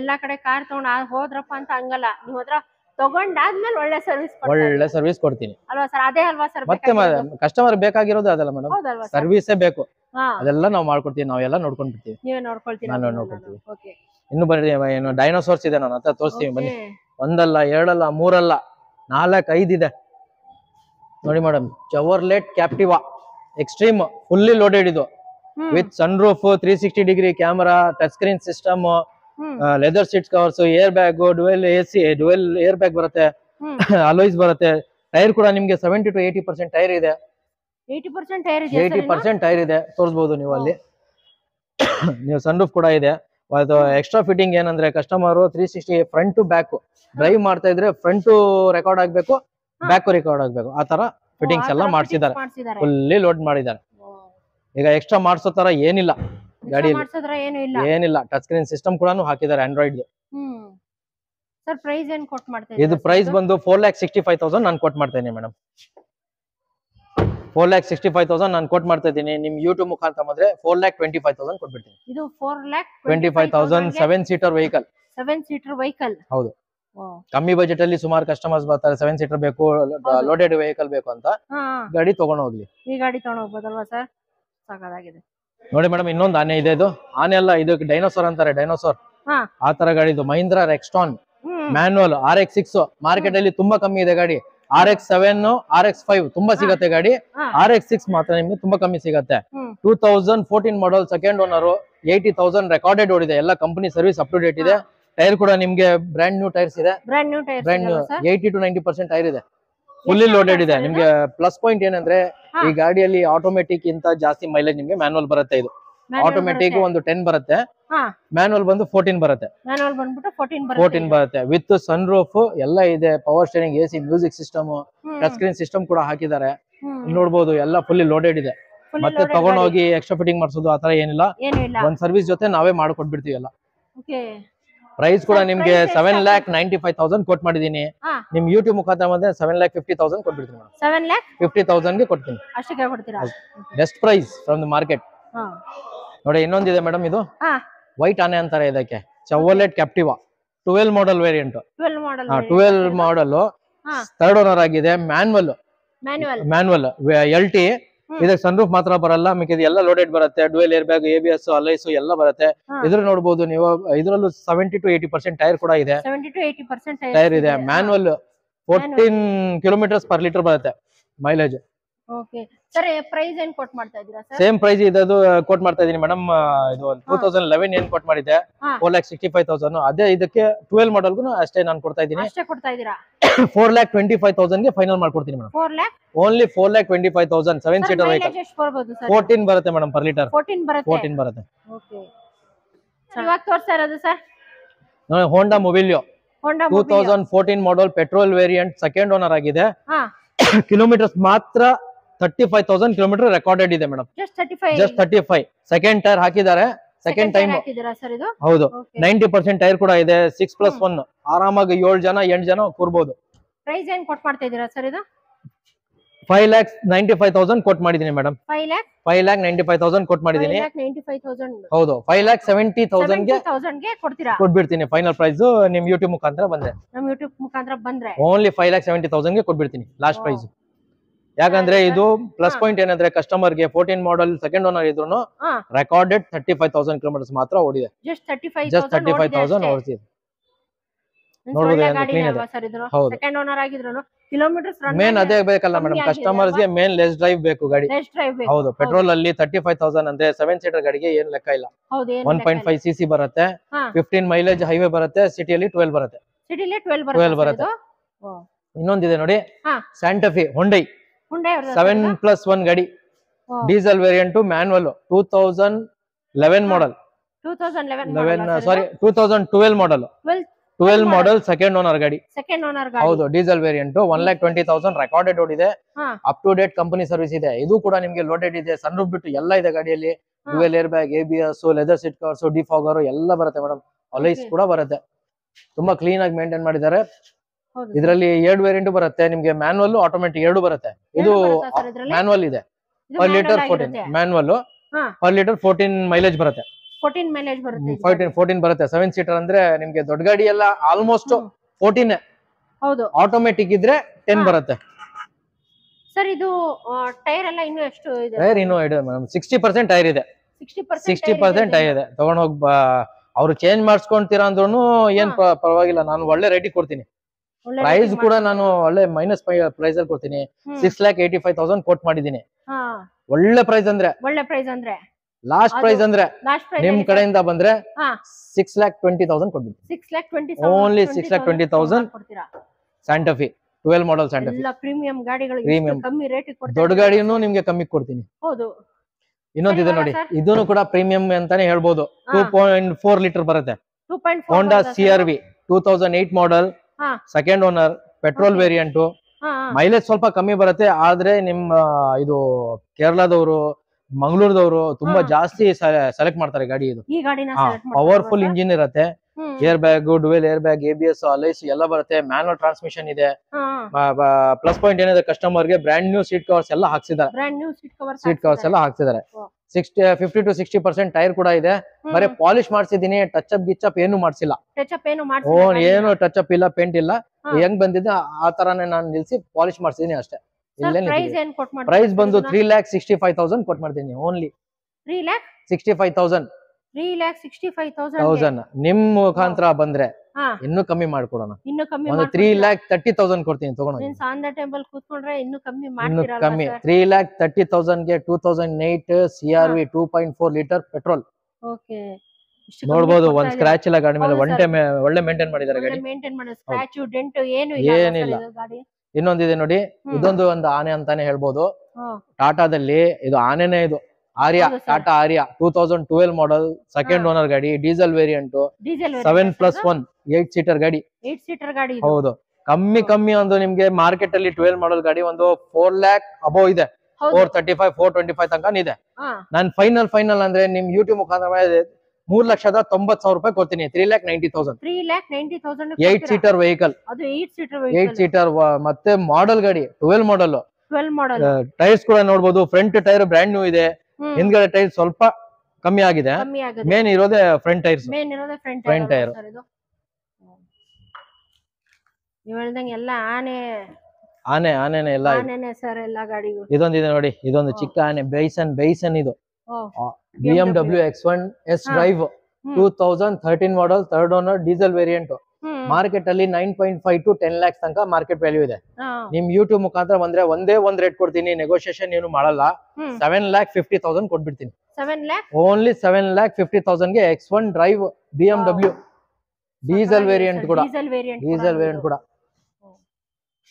ಎಲ್ಲಾ ಕಡೆ ಕಾರ್ ತಗೊಂಡ್ ಹೋದ್ರಪ್ಪ ಅಂತ ಹಂಗಲ್ಲ, ನೀವು ಹತ್ರ ತಗೊಂಡಾದ್ಮೇಲೆ ಒಳ್ಳೆ ಸರ್ವಿಸ್ ಕೊಡ್ತೀನಿ ಅಲ್ವಾ ಸರ್? ಅದೇ ಅಲ್ವಾ ಸರ್ ಮತ್ತೆ ಕಸ್ಟಮರ್ ಬೇಕಾಗಿರೋದು ಅದಲ್ಲ ಮೇಡಮ್, ಸರ್ವಿಸೇ ಬೇಕು. ಅದೆಲ್ಲ ನಾವು ಮಾಡ್ಕೊಡ್ತೀವಿ, ನಾವೆಲ್ಲ ನೋಡ್ಕೊಂಡ್ಬಿಡ್ತೀವಿ. ನೀವೇ ನೋಡ್ಕೊಳ್ತೀವಿ. ನಾನು ನೋಡ್ಕೊಳ್ತೀವಿ. ಇನ್ನು ಬನ್ನಿ, ಏನು ಡೈನೋಸಾರ್ಸ್ ಇದೆ ನನ್ನ ಹತ್ರ, ತೋರಿಸ್ತೀವಿ ಬನ್ನಿ. 1 ಅಲ್ಲ 2 ಅಲ್ಲ 3 ಅಲ್ಲ 4 5 ಇದೆ ನೋಡಿ madam. Chevrolet Captiva Xtreme fully loaded ಇದು with sun roof, 360 degree camera, touch screen system, leather seats covers, air bag, dual AC, dual air bag ಬರುತ್ತೆ, ಅಲೋಯ್ಸ್ ಬರುತ್ತೆ. ಟೈರ್ ಕೂಡ ನಿಮ್ಗೆ 70 to 80% ಟೈರ್ ಇದೆ. 80% ಟೈರ್ ಇದೆ, ತೋರಿಸಬಹುದು ನೀವು ಅಲ್ಲಿ. ನೀವು ಸನ್ ರೂಫ್ ಕೂಡ ಇದೆ. ಅದು ಎಕ್ಸ್ಟ್ರಾ ಫಿಟ್ಟಿಂಗ್ ಏನಂದ್ರೆ customer 360 front to back drive ಮಾಡ್ತಾ ಇದ್ರೆ ಫ್ರಂಟ್ ರೆಕಾರ್ಡ್ ಆಗ್ಬೇಕು, ಬ್ಯಾಕ್ ರೆಕಾರ್ಡ್ ಆಗ್ಬೇಕು, ಆ ತರ ಫಿಟ್ಟಿಂಗ್ಸ್ ಎಲ್ಲ ಮಾಡ್ಸಿದ್ದಾರೆ. ಫುಲ್ಲಿ ಲೋಡ್ ಮಾಡಿದ್ದಾರೆ. ಈಗ ಎಕ್ಸ್ಟ್ರಾ ಮಾಡ್ಸೋ ತರ ಏನಿಲ್ಲ ಗಾಡಿಯಲ್ಲಿ, ಏನಿಲ್ಲ. ಟಚ್ ಸ್ಕ್ರೀನ್ ಸಿಸ್ಟಮ್ ಕೂಡ ಹಾಕಿದ್ದಾರೆ ಆಂಡ್ರಾಯ್ಡ್. ಇದು ಪ್ರೈಸ್ ಬಂದು 4,65,000 ನಾನು ಕೊಟ್ ಮಾಡ್ತೇನೆ ಮೇಡಮ್. 4,65,000 ನಾನು ಕೊಟ್ ಮಾಡ್ತಾ ಇದ್ದೀನಿ. ನಿಮ್ ಯೂಟ್ಯೂಬ್ ಮುಖಾಂತರ ಬಂದ್ರೆ 4,25,000 ಕೊಟ್ಬಿಡ್ತೀನಿ. ಇದು 4,25,000 7 ಸೀಟರ್ ವೆಹಿಕಲ್. 7 ಸೀಟರ್ ವೆಹಿಕಲ್ ಹೌದು. ಕಮ್ಮಿ ಬಜೆಟ್ ಅಲ್ಲಿ ಸುಮಾರು ಕಸ್ಟಮರ್ಸ್ ಬರ್ತಾರೆ, 7 ಸೀಟರ್ ಬೇಕು, ಲೋಡೆಡ್ ವೆಹಿಕಲ್ ಬೇಕು ಅಂತ. ಗಾಡಿ ತಗೊಂಡ್ ಹೋಗ್ಲಿ. ಈ ಗಾಡಿ ತಗೊಂಡ್ ಹೋಗ್ಬೋದಲ್ವಾ ಸರ್? ಸಾಕಾಗಿದೆ ನೋಡಿ ಮೇಡಮ್. ಇನ್ನೊಂದು ಆನೆ ಇದೆ. ಇದು ಆನೆ ಅಲ್ಲ, ಇದು ಡೈನೋಸಾರ್ ಅಂತಾರೆ. ಡೈನೋಸಾರ್ ಆ ತರ ಗಾಡಿ ಇದು. Mahindra Rexton manual RX6 market ಅಲ್ಲಿ ತುಂಬಾ ಕಮ್ಮಿ ಇದೆ ಗಾಡಿ. RX7 RX5 ತುಂಬಾ ಸಿಗತ್ತೆ ಗಾಡಿ. RX6 ಮಾತ್ರ ನಿಮ್ಗೆ ತುಂಬಾ ಕಮ್ಮಿ ಸಿಗತ್ತೆ. 2014 ಮಾಡಲ್, ಸೆಕೆಂಡ್ ಓನರ್, 80,000 ರೆಕಾರ್ಡೆಡ್ ಓಡಿದೆ. ಎಲ್ಲ company service up to date ಇದೆ. ಟೈರ್ ಕೂಡ ನಿಮ್ಗೆ ಬ್ರ್ಯಾಂಡ್ ನ್ಯೂ ಟೈರ್ಸ್ ಇದೆ. ಬ್ರ್ಯಾಂಡ್ ನ್ಯೂ 80 to 90% ಟೈರ್ ಇದೆ. ಫುಲ್ಲಿ ಲೋಡೆಡ್ ಇದೆ. ನಿಮ್ಗೆ ಪ್ಲಸ್ ಪಾಯಿಂಟ್ ಏನಂದ್ರೆ ಈ ಗಾಡಿಯಲ್ಲಿ ಆಟೋಮೆಟಿಕ್ ಇಂತ ಜಾಸ್ತಿ ಮೈಲೇಜ್ ನಿಮ್ಗೆ ಮ್ಯಾನುವಲ್ ಬರುತ್ತೆ. ಇದು ಆಟೋಮೆಟಿಕ್ ಒಂದು 10 ಬರುತ್ತೆ, ಮ್ಯಾನುವಲ್ ಬಂದು 14 ಬರುತ್ತೆ. 14 ಬರುತ್ತೆ ವಿತ್ ಸನ್ ರೂಫ್ ಎಲ್ಲ ಇದೆ. Power steering, AC, music system, touch screen system ಕೂಡ ಹಾಕಿದ್ದಾರೆ. ನೋಡ್ಬೋದು, ಎಲ್ಲ ಫುಲ್ಲಿ ಲೋಡೆಡ್ ಇದೆ. ಮತ್ತೆ ತಗೊಂಡೋಗಿ ಎಕ್ಸ್ಟ್ರಾ ಫಿಟ್ಟಿಂಗ್ ಮಾಡಿಸೋದು ಆತರ ಏನಿಲ್ಲ. ಒಂದ್ ಸರ್ವಿಸ್ ಜೊತೆ ನಾವೇ ಮಾಡ್ಕೊಟ್ಬಿಡ್ತೀವಿ ಎಲ್ಲ. ಪ್ರೈಸ್ ಕೂಡ Sir, ನಿಮ್ಗೆ price 7,95,000 ಕೊಟ್ ಮಾಡಿದೀನಿ. ಹಾ. ನಿಮ್ ಯೂಟ್ಯೂಬ್ ಮುಖಾಂತರ ಬಂದ್ರೆ 7,50,000 ಕೊಟ್ಬಿಡ್ತೀನಿ ಮೇಡಮ್. 7,50,000 ಗೆ ಕೊಡ್ತೀನಿ. ಅಷ್ಟಕ್ಕೆ ಕೊಡ್ತೀರಾ? Best price from the market. ಹಾ. ನೋಡಿ ಇನ್ನೊಂದಿದೆ ಮೇಡಮ್, ಇದು ಹಾ. ವೈಟ್ ಆನೆ ಅಂತಾರೆ ಇದಕ್ಕೆ. Chevrolet Captiva 12 model variant. 12 model. 12 model, third owner ಆಗಿದೆ. Manual LT. ಇದಕ್ಕೆ ಸನ್ ರೂಫ್ ಮಾತ್ರ ಬರಲ್ಲ, ಮಿಕ್ಕಿದ ಎಲ್ಲ ಲೋಡೆಡ್ ಬರುತ್ತೆ. Dual air bag, ABS, alloys ಎಲ್ಲ ಬರುತ್ತೆ. ಇದ್ರ ನೋಡಬಹುದು ನೀವು, ಇದರಲ್ಲೂ 70 to 80% ಟೈರ್ ಕೂಡ ಇದೆ. 70 to 80% ಟೈರ್ ಇದೆ. ಮ್ಯಾನ್ವಲ್ 14 ಕಿಲೋಮೀಟರ್ಸ್ ಪರ್ ಲೀಟರ್ ಬರುತ್ತೆ ಮೈಲೇಜ್. ಓಕೆ ಸರ್, ಪ್ರೈಸ್ ಏನ್ ಕೊಟ್ ಮಾಡ್ತಾ ಇದೀರಾ ಸರ್? ಸೇಮ್ ಪ್ರೈಸ್ ಇದದು ಕೋಟ್ ಮಾಡ್ತಾ ಇದೀನಿ ಮೇಡಮ್. ಇದು 2011 ಏನ್ ಕೋಟ್ ಮಾಡಿದ್ದೆ 4,65,000. ಅದೇ ಇದಕ್ಕೆ 12 ಮಾಡೆಲ್ಗೂ ಅಷ್ಟೇ ನಾನು ಕೊಡ್ತಾ ಇದೀನಿ. ಅಷ್ಟೇ ಕೊಡ್ತಾ ಇದೀರಾ? 4,25,000 ಗೆ ಫೈನಲ್ ಮಾಡ್ಕೊಡ್ತೀನಿ madam. 4 lakh only 4,25,000. 7 seater vehicle. ಎಷ್ಟು ಬರಬಹುದು ಸರ್? 14 ಬರುತ್ತೆ ಮೇಡಮ್ ಪರ್ ಲೀಟರ್. 14 ಬರುತ್ತೆ. 14 ಬರುತ್ತೆ. ಓಕೆ ಸರ್, ಇವಾಗ ತೋರಿಸ್ತಾ ಇರೋದು ಸರ್ ಹೋಂಡಾ ಮೊಬಿಲಿಯೋ ಹೋಂಡಾ 2014 model petrol variant, second owner ಆಗಿದೆ. ಹಾ. ಕಿಲೋಮೀಟರ್ಸ್ ಮಾತ್ರ 35,000 ಕಿಲೋಮೀಟರ್ ರೆಕಾರ್ಡೆಡ್ ಇದೆ ಮೇಡಮ್. ಜಸ್ಟ್ 35. ಸೆಕೆಂಡ್ ಟೈರ್ ಹಾಕಿದ್ದಾರೆ, ಸೆಕೆಂಡ್ ಟೈಮ್. ಹಾಕಿದ್ದೀರಾ ಸರ್ ಇದು? ಹೌದು. 90% ಟೈರ್ ಕೂಡ ಇದೆ. 6+1 ಆರಾಮಾಗಿ 7 ಜನ 8 ಜನ ಕೂರ್ಬೋದು. ಪ್ರೈಸ್ ಏನ್ ಕೊಟ್ ಮಾಡ್ತಾ ಇದೀರಾ ಸರ್ ಇದು? 5,95,000 ಕೊಟ್ ಮಾಡಿದೀನಿ ಮೇಡಮ್. 5,95,000 ಕೊಟ್ ಮಾಡಿದೀನಿ. 5,95,000 ಹೌದು. 5,70,000 ಗೆ ಕೊಡ್ತೀರಾ? ಕೊಟ್ಬಿಡ್ತೀನಿ ಫೈನಲ್ ಪ್ರೈಸ್. ನಿಮ್ ಯೂಟ್ಯೂಬ್ ಮುಖಾಂತರ ಬಂದ್ರೆ, ನಮ್ ಯೂಟ್ಯೂಬ್ ಮುಖಾಂತರ ಬಂದ್ರೆ ಓನ್ಲಿ 5,70,000 ಗೆ ಕೊಟ್ಬಿಡ್ತೀನಿ ಲಾಸ್ಟ್ ಪ್ರೈಸ್. ಯಾಕಂದ್ರೆ ಇದು ಪ್ಲಸ್ ಪಾಯಿಂಟ್ ಏನಂದ್ರೆ ಕಸ್ಟಮರ್ ಗೆ 14 ಮಾಡೆಲ್ ಸೆಕೆಂಡ್ ಓನರ್ ಇದ್ರು ರೆಕಾರ್ಡೆಡ್ 35,000 ಕಿಲೋಮೀಟರ್ಸ್ ಮಾತ್ರ ಓಡಿದೆ. ಜಸ್ಟ್ 35,000 ಓಡಿಸಿದೆ. ನೋಡ್ಬೋದು ಕ್ಲೀನ್ ಇದೆ. ಹೌದು. ಸೆಕೆಂಡ್ ಓನರ್ ಆಗಿದ್ರು ಕಿಲೋಮೀಟರ್ಸ್ ರನ್ ಮೇನ್ ಅದೇ ಬೇಕಲ್ಲ ಮೇಡಮ್, ಕಸ್ಟಮರ್ಸ್ ಗೆ ಮೇನ್ ಲೆಸ್ ಡ್ರೈವ್ ಬೇಕು ಗಾಡಿ. ಹೌದು. ಪೆಟ್ರೋಲ್ ಅಲ್ಲಿ 35,000 ಅಂದ್ರೆ 7 ಸೀಟರ್ ಗಾಡಿಗೆ ಏನ್ ಲೆಕ್ಕ ಇಲ್ಲ. 1.5 cc ಬರುತ್ತೆ. 15 ಮೈಲೇಜ್ ಹೈವೇ ಬರುತ್ತೆ. ಸಿಟಿಯಲ್ಲಿ 12 ಬರುತ್ತೆ. 12 ಬರುತ್ತೆ. ಇನ್ನೊಂದಿದೆ ನೋಡಿ, ಸ್ಯಾಂಟಫಿ ಹೊಂಡೈ 7+1 ಗಾಡಿ, diesel variant, manual, 2011 model. 2012 model. 12 model second owner ಗಾಡಿ. ಹೌದು. ಡೀಸೆಲ್ ವೇರಿಯಂಟ್ 1,20,000 ರೆಕಾರ್ಡೆಡ್ ಓಡಿದೆ. Up to date company service ಇದೆ. ಇದು ಕೂಡ ನಿಮ್ಗೆ ಲೋಡೆಡ್ ಇದೆ. ಸನ್ ರೂಫ್ ಬಿಟ್ಟು ಎಲ್ಲ ಇದೆ ಗಾಡಿಯಲ್ಲಿ. Dual air bag, ABS, leather seat covers, defogger ಎಲ್ಲ ಬರುತ್ತೆ ಮೇಡಮ್. ಅಲೈಸ್ ಕೂಡ ಬರುತ್ತೆ. ತುಂಬಾ ಕ್ಲೀನ್ ಆಗಿ ಮೇಂಟೈನ್ ಮಾಡಿದ್ದಾರೆ. ಇದರಲ್ಲಿ 2 ವೇರಿಯಂಟ್ ಬರುತ್ತೆ ನಿಮ್ಗೆ, ಮ್ಯಾನ್ವಲ್, ಆಟೋಮೆಟಿಕ್ 2 ಬರುತ್ತೆ. ಇದು ಮ್ಯಾನ್ವಲ್ ಇದೆ. Per litre 14 manual, per litre 14 mileage ಬರುತ್ತೆ. 14 ಬರುತ್ತೆ. 7 ಸೀಟರ್ ಅಂದ್ರೆ ನಿಮ್ಗೆ ದೊಡ್ಡ ಗಾಡಿ ಎಲ್ಲ ಆಲ್ಮೋಸ್ಟ್ 14. ಹೌದು. ಆಟೋಮೆಟಿಕ್ ಇದ್ರೆ 10 ಬರುತ್ತೆ ಸರ್. ಇದು ಟೈರ್ ಎಲ್ಲ ಇನ್ನು ಎಷ್ಟು ಇದೆ? ಟೈರ್ ಇನ್ನೂ ಇದೆ ಮೇಡಮ್. 60% ಟೈರ್ ಇದೆ. 60% ಟೈರ್ ಇದೆ. ತಗೊಂಡ್ ಹೋಗ್ ಅವ್ರು ಚೇಂಜ್ ಮಾಡಿಸ್ಕೊಂತೀರಾ ಅಂದ್ರೂ ಏನ್ ಪರವಾಗಿಲ್ಲ, ನಾನು ಒಳ್ಳೆ ರೇಟಿಗೆ ಕೊಡ್ತೀನಿ. ಪ್ರೈಸ್ ಕೂಡ ನಾನು ಒಳ್ಳೆ ಮೈನಸ್ ಪ್ರೈಸ್ ಅಲ್ಲಿ ಕೊಡ್ತೀನಿ. 6,85,000 ಕೋಟ್ ಮಾಡಿದೀನಿ. ಒಳ್ಳೆ ಪ್ರೈಸ್ ಅಂದ್ರೆ ಲಾಸ್ಟ್ ಪ್ರೈಸ್ ಅಂದ್ರೆ ನಿಮ್ ಕಡೆಯಿಂದ ಬಂದ್ರೆ 6,20,000 ಕೊಡ್ಬಿಡ್ತೀನಿ. ಓನ್ಲಿ 6,20,000. ಸ್ಯಾಂಟಫಿ 12 ಮಾಡೆಲ್ ಸ್ಯಾಂಟಫಿ ಪ್ರೀಮಿಯಂ ಗಾಡಿಗಳು. ದೊಡ್ಡ ಗಾಡಿನೂ ನಿಮ್ಗೆ ಕಮ್ಮಿ ಕೊಡ್ತೀನಿ. ಇನ್ನೊಂದಿದೆ ನೋಡಿ, ಇದನ್ನು ಕೂಡ ಪ್ರೀಮಿಯಂ ಅಂತಾನೆ ಹೇಳ್ಬೋದು. 2.4 ಲೀಟರ್ ಬರುತ್ತೆ. ಹೋಂಡಾ CRV 2008 model, second owner, petrol variant. Mileage ಸ್ವಲ್ಪ ಕಮ್ಮಿ ಬರುತ್ತೆ. ಆದ್ರೆ ನಿಮ್ಮ ಇದು ಕೇರಳದವರು, ಮಂಗಳೂರದವರು ತುಂಬಾ ಜಾಸ್ತಿ ಸೆಲೆಕ್ಟ್ ಮಾಡ್ತಾರೆ ಗಾಡಿ. ಇದು ಪವರ್ಫುಲ್ ಇಂಜಿನ್ ಇರುತ್ತೆ. Air bag, dual air bag, ABS, alloys ಎಲ್ಲ ಬರುತ್ತೆ. ಮ್ಯಾನುವಲ್ ಟ್ರಾನ್ಸ್ಮಿಷನ್ ಇದೆ. ಪ್ಲಸ್ ಪಾಯಿಂಟ್ ಏನಿದೆ, ಕಸ್ಟಮರ್ ಗೆ ಬ್ರ್ಯಾಂಡ್ ನ್ಯೂ ಸೀಟ್ ಕವರ್ಸ್ ಎಲ್ಲ ಹಾಕ್ಸಿದ್ದಾರೆ. 50 to 60% ಟೈರ್ ಕೂಡ ಇದೆ. ಬರೀ ಪಾಲಿಶ್ ಮಾಡ್ಸಿದೀನಿ. ಟಚ್ ಅಪ್ ಗಿಚ್ ಅಪ್ ಏನು ಮಾಡ್ಸಿಲ್ಲ. ಏನು ಟಚ್ ಅಪ್ ಇಲ್ಲ, ಪೇಂಟ್ ಇಲ್ಲ. ಹೆಂಗ್ ಬಂದಿದೆ ಆ ತರಾನೇ ನಾನು ನಿಲ್ಸಿ ಪಾಲಿಶ್ ಮಾಡ್ಸಿದೀನಿ ಅಷ್ಟೇ. ಪ್ರೈಸ್ ಬಂದು 3,65,000 ಕೊಟ್ ಮಾಡ್ತೀನಿ. ಓನ್ಲಿ 3,65,000. ನಿಮ್ ಮುಖಾಂತರ ಬಂದ್ರೆ ಇನ್ನು ಕಮ್ಮಿ ಮಾಡ್ಕೊಡೋಣ. ಒಂದು 3,30,000 ಕೊಡ್ತೀನಿ. ತಗೊಂಡು ಇನ್ನು ಕಮ್ಮಿ 3,30,000 ಗೆ 2008 CRV 2.4 ಲೀಟರ್ ಪೆಟ್ರೋಲ್. ನೋಡ್ಬೋದು, ಒಂದ್ ಸ್ಕ್ರಾಚ್ ಇಲ್ಲ ಗಾಡಿ ಮೇಲೆ. ಒಳ್ಳೆ ಮೇಂಟೈನ್ ಮಾಡಿದ್ದಾರೆ ಗಾಡಿ. ಏನಿಲ್ಲ. ಇನ್ನೊಂದಿದೆ ನೋಡಿ, ಇದೊಂದು ಒಂದು ಆನೆ ಅಂತಾನೆ ಹೇಳ್ಬೋದು. ಟಾಟಾದಲ್ಲಿ ಇದು ಆನೆನೇ. ಇದು ಆರ್ಯ, ಟಾಟಾ ಆರ್ಯ 2012 ಮಾಡೆಲ್, ಸೆಕೆಂಡ್ ಓನರ್ ಗಾಡಿ, ಡೀಸೆಲ್ ವೇರಿಯಂಟ್, 7+1 8 ಸೀಟರ್ ಗಾಡಿ. ಹೌದು. ಕಮ್ಮಿ ಒಂದು ನಿಮ್ಗೆ ಮಾರ್ಕೆಟ್ ಅಲ್ಲಿ 12 ಮಾಡೆಲ್ ಗಾಡಿ ಒಂದು 4 lakh ಅಬೋ ಇದೆ. 435 425 ತನಕ ಇದೆ. ನಾನು ಫೈನಲ್ ಅಂದ್ರೆ ನಿಮ್ ಯೂಟ್ಯೂಬ್ ಮುಖಾಂತರ 3,90,000 ರೂಪಾಯಿ ಕೊಡ್ತೀನಿ. 3,90,000 3,90,000 8 ಸೀಟರ್ ವೆಹಿಕಲ್. ಅದು 8 ಸೀಟರ್ 8 ಸೀಟರ್ ಮತ್ತೆ ಮಾಡೆಲ್ ಗಾಡಿ 12 ಮಾಡೆಲ್. 12 ಮಾಡೆಲ್. ಟೈರ್ಸ್ ಕೂಡ ನೋಡಬಹುದು. ಫ್ರಂಟ್ ಟೈರ್ ಬ್ರ್ಯಾಂಡ್ ನ್ಯೂ ಇದೆ. ಹಿಂದ್ಗಡೆ ಟೈರ್ ಸ್ವಲ್ಪ ಕಮ್ಮಿ ಆಗಿದೆ. ಮೇನ್ ಇರೋದೇ ಫ್ರಂಟ್ ಟೈರ್ಸ್. ಮೇನ್ ಇರೋದೇ ಫ್ರಂಟ್ ಟೈರ್ ಸರ್. ಇದು ನೀವು ಹೇಳ್ದಂಗೆ ಎಲ್ಲ ಆನೆನೆ ಎಲ್ಲ ಆನೆನೆ ಸರ್ ಎಲ್ಲ ಗಾಡಿಗಳು. ಇದೊಂದಿದೆ ನೋಡಿ, ಇದೊಂದು ಚಿಕ್ಕ ಆನೆ ಬೇಸನ್ ಇದು BMW X1 S drive 2013 model, 3rd owner, diesel variant. Market ಅಲ್ಲಿ 9.5 to 10 lakhs ತನಕ ಮಾರ್ಕೆಟ್ ವ್ಯಾಲ್ಯೂ ಇದೆ. ನಿಮ್ ಯೂಟ್ಯೂಬ್ ಮುಖಾಂತರ ಬಂದ್ರೆ ಒಂದೇ ಒಂದ್ ರೇಟ್ ಕೊಡ್ತೀನಿ, ನೆಗೋಷಿಯೇಷನ್ ಏನು ಮಾಡಲ್ಲ. 7,50,000 ಕೊಟ್ಬಿಡ್ತೀನಿ. ಓನ್ಲಿ 7,50,000 ಗೆ X1 drive BMW diesel variant ಕೂಡ.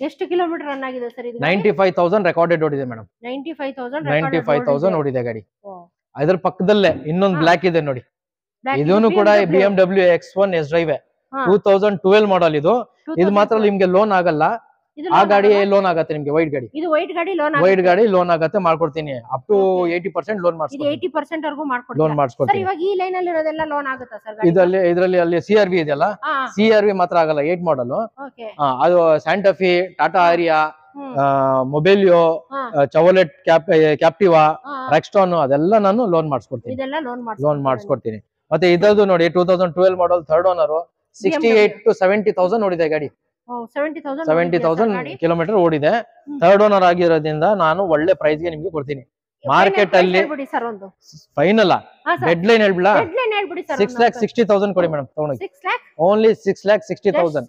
ಎಷ್ಟು ಕಿಲೋಮೀಟರ್ ರನ್ ಆಗಿದೆ ಸರ್ ಇದು? 95,000 ರೆಕಾರ್ಡೆಡ್ ಓಡಿದೆ ಮೇಡಮ್. 95,000 ಓಡಿದೆ ಗಾಡಿ. ಅದ್ರ ಪಕ್ಕದಲ್ಲೇ ಇನ್ನೊಂದು ಬ್ಲಾಕ್ ಇದೆ ನೋಡಿ, ಇದೂನು ಕೂಡ BMW X1 S drive 2012 model. ಇದು ಮಾತ್ರ ನಿಮ್ಗೆ ಲೋನ್ ಆಗಲ್ಲ, ಆ ಗಾಡಿ ಲೋನ್ ಆಗತ್ತೆ ನಿಮ್ಗೆ. ವೈಟ್ ಗಾಡಿ ಲೋನ್ ಆಗತ್ತೆ, ಮಾಡ್ಕೊಡ್ತೀನಿ. ಅಪ್ ಟು 80% ಲೋನ್ ಮಾಡಿಸ್ತೀನಿ. 80% ವರೆಗೂ ಲೋನ್ ಮಾಡಿಸ್ಕೊಡ್ತೀನಿ. ಇವಾಗ ಈ ಲೈನ್ ಅಲ್ಲಿ ಇರೋದೆಲ್ಲ ಲೋನ್ ಆಗುತ್ತಾ ಸರ್? ಇದರಲ್ಲಿ ಅಲ್ಲಿ CRV ಇದೆಯಲ್ಲ, CRV ಮಾತ್ರ ಆಗಲ್ಲ. 8 ಮಾಡೆಲ್ ಅದು Santa Fe, Tata Aria, Mobilio, Chevrolet Captiva, Rexton ಅದೆಲ್ಲ ನಾನು ಲೋನ್ ಮಾಡಿಸ್ಕೊಡ್ತೀನಿ. ಮತ್ತೆ ಇದದು ನೋಡಿ 2012 ಮಾಡೆಲ್, 3rd ಓನರ್, 68 to 70,000 ಓಡಿದೆ ಗಾಡಿ. 70,000 ಕಿಲೋಮೀಟರ್ ಓಡಿದೆ. 3rd ಓನರ್ ಆಗಿರೋದ್ರಿಂದ ನಾನು ಒಳ್ಳೆ ಪ್ರೈಸ್ ಗೆ ನಿಮ್ಗೆ ಕೊಡ್ತೀನಿ. ಮಾರ್ಕೆಟ್ ಅಲ್ಲಿ ಫೈನಲ್ ಡೆಡ್ ಲೈನ್ ಹೇಳ್ಬಿಡ 6,60,000 ಕೊಡಿ ಮೇಡಮ್, ತಗೊಂಡೋಗಿ. ಓನ್ಲಿ 6,60,000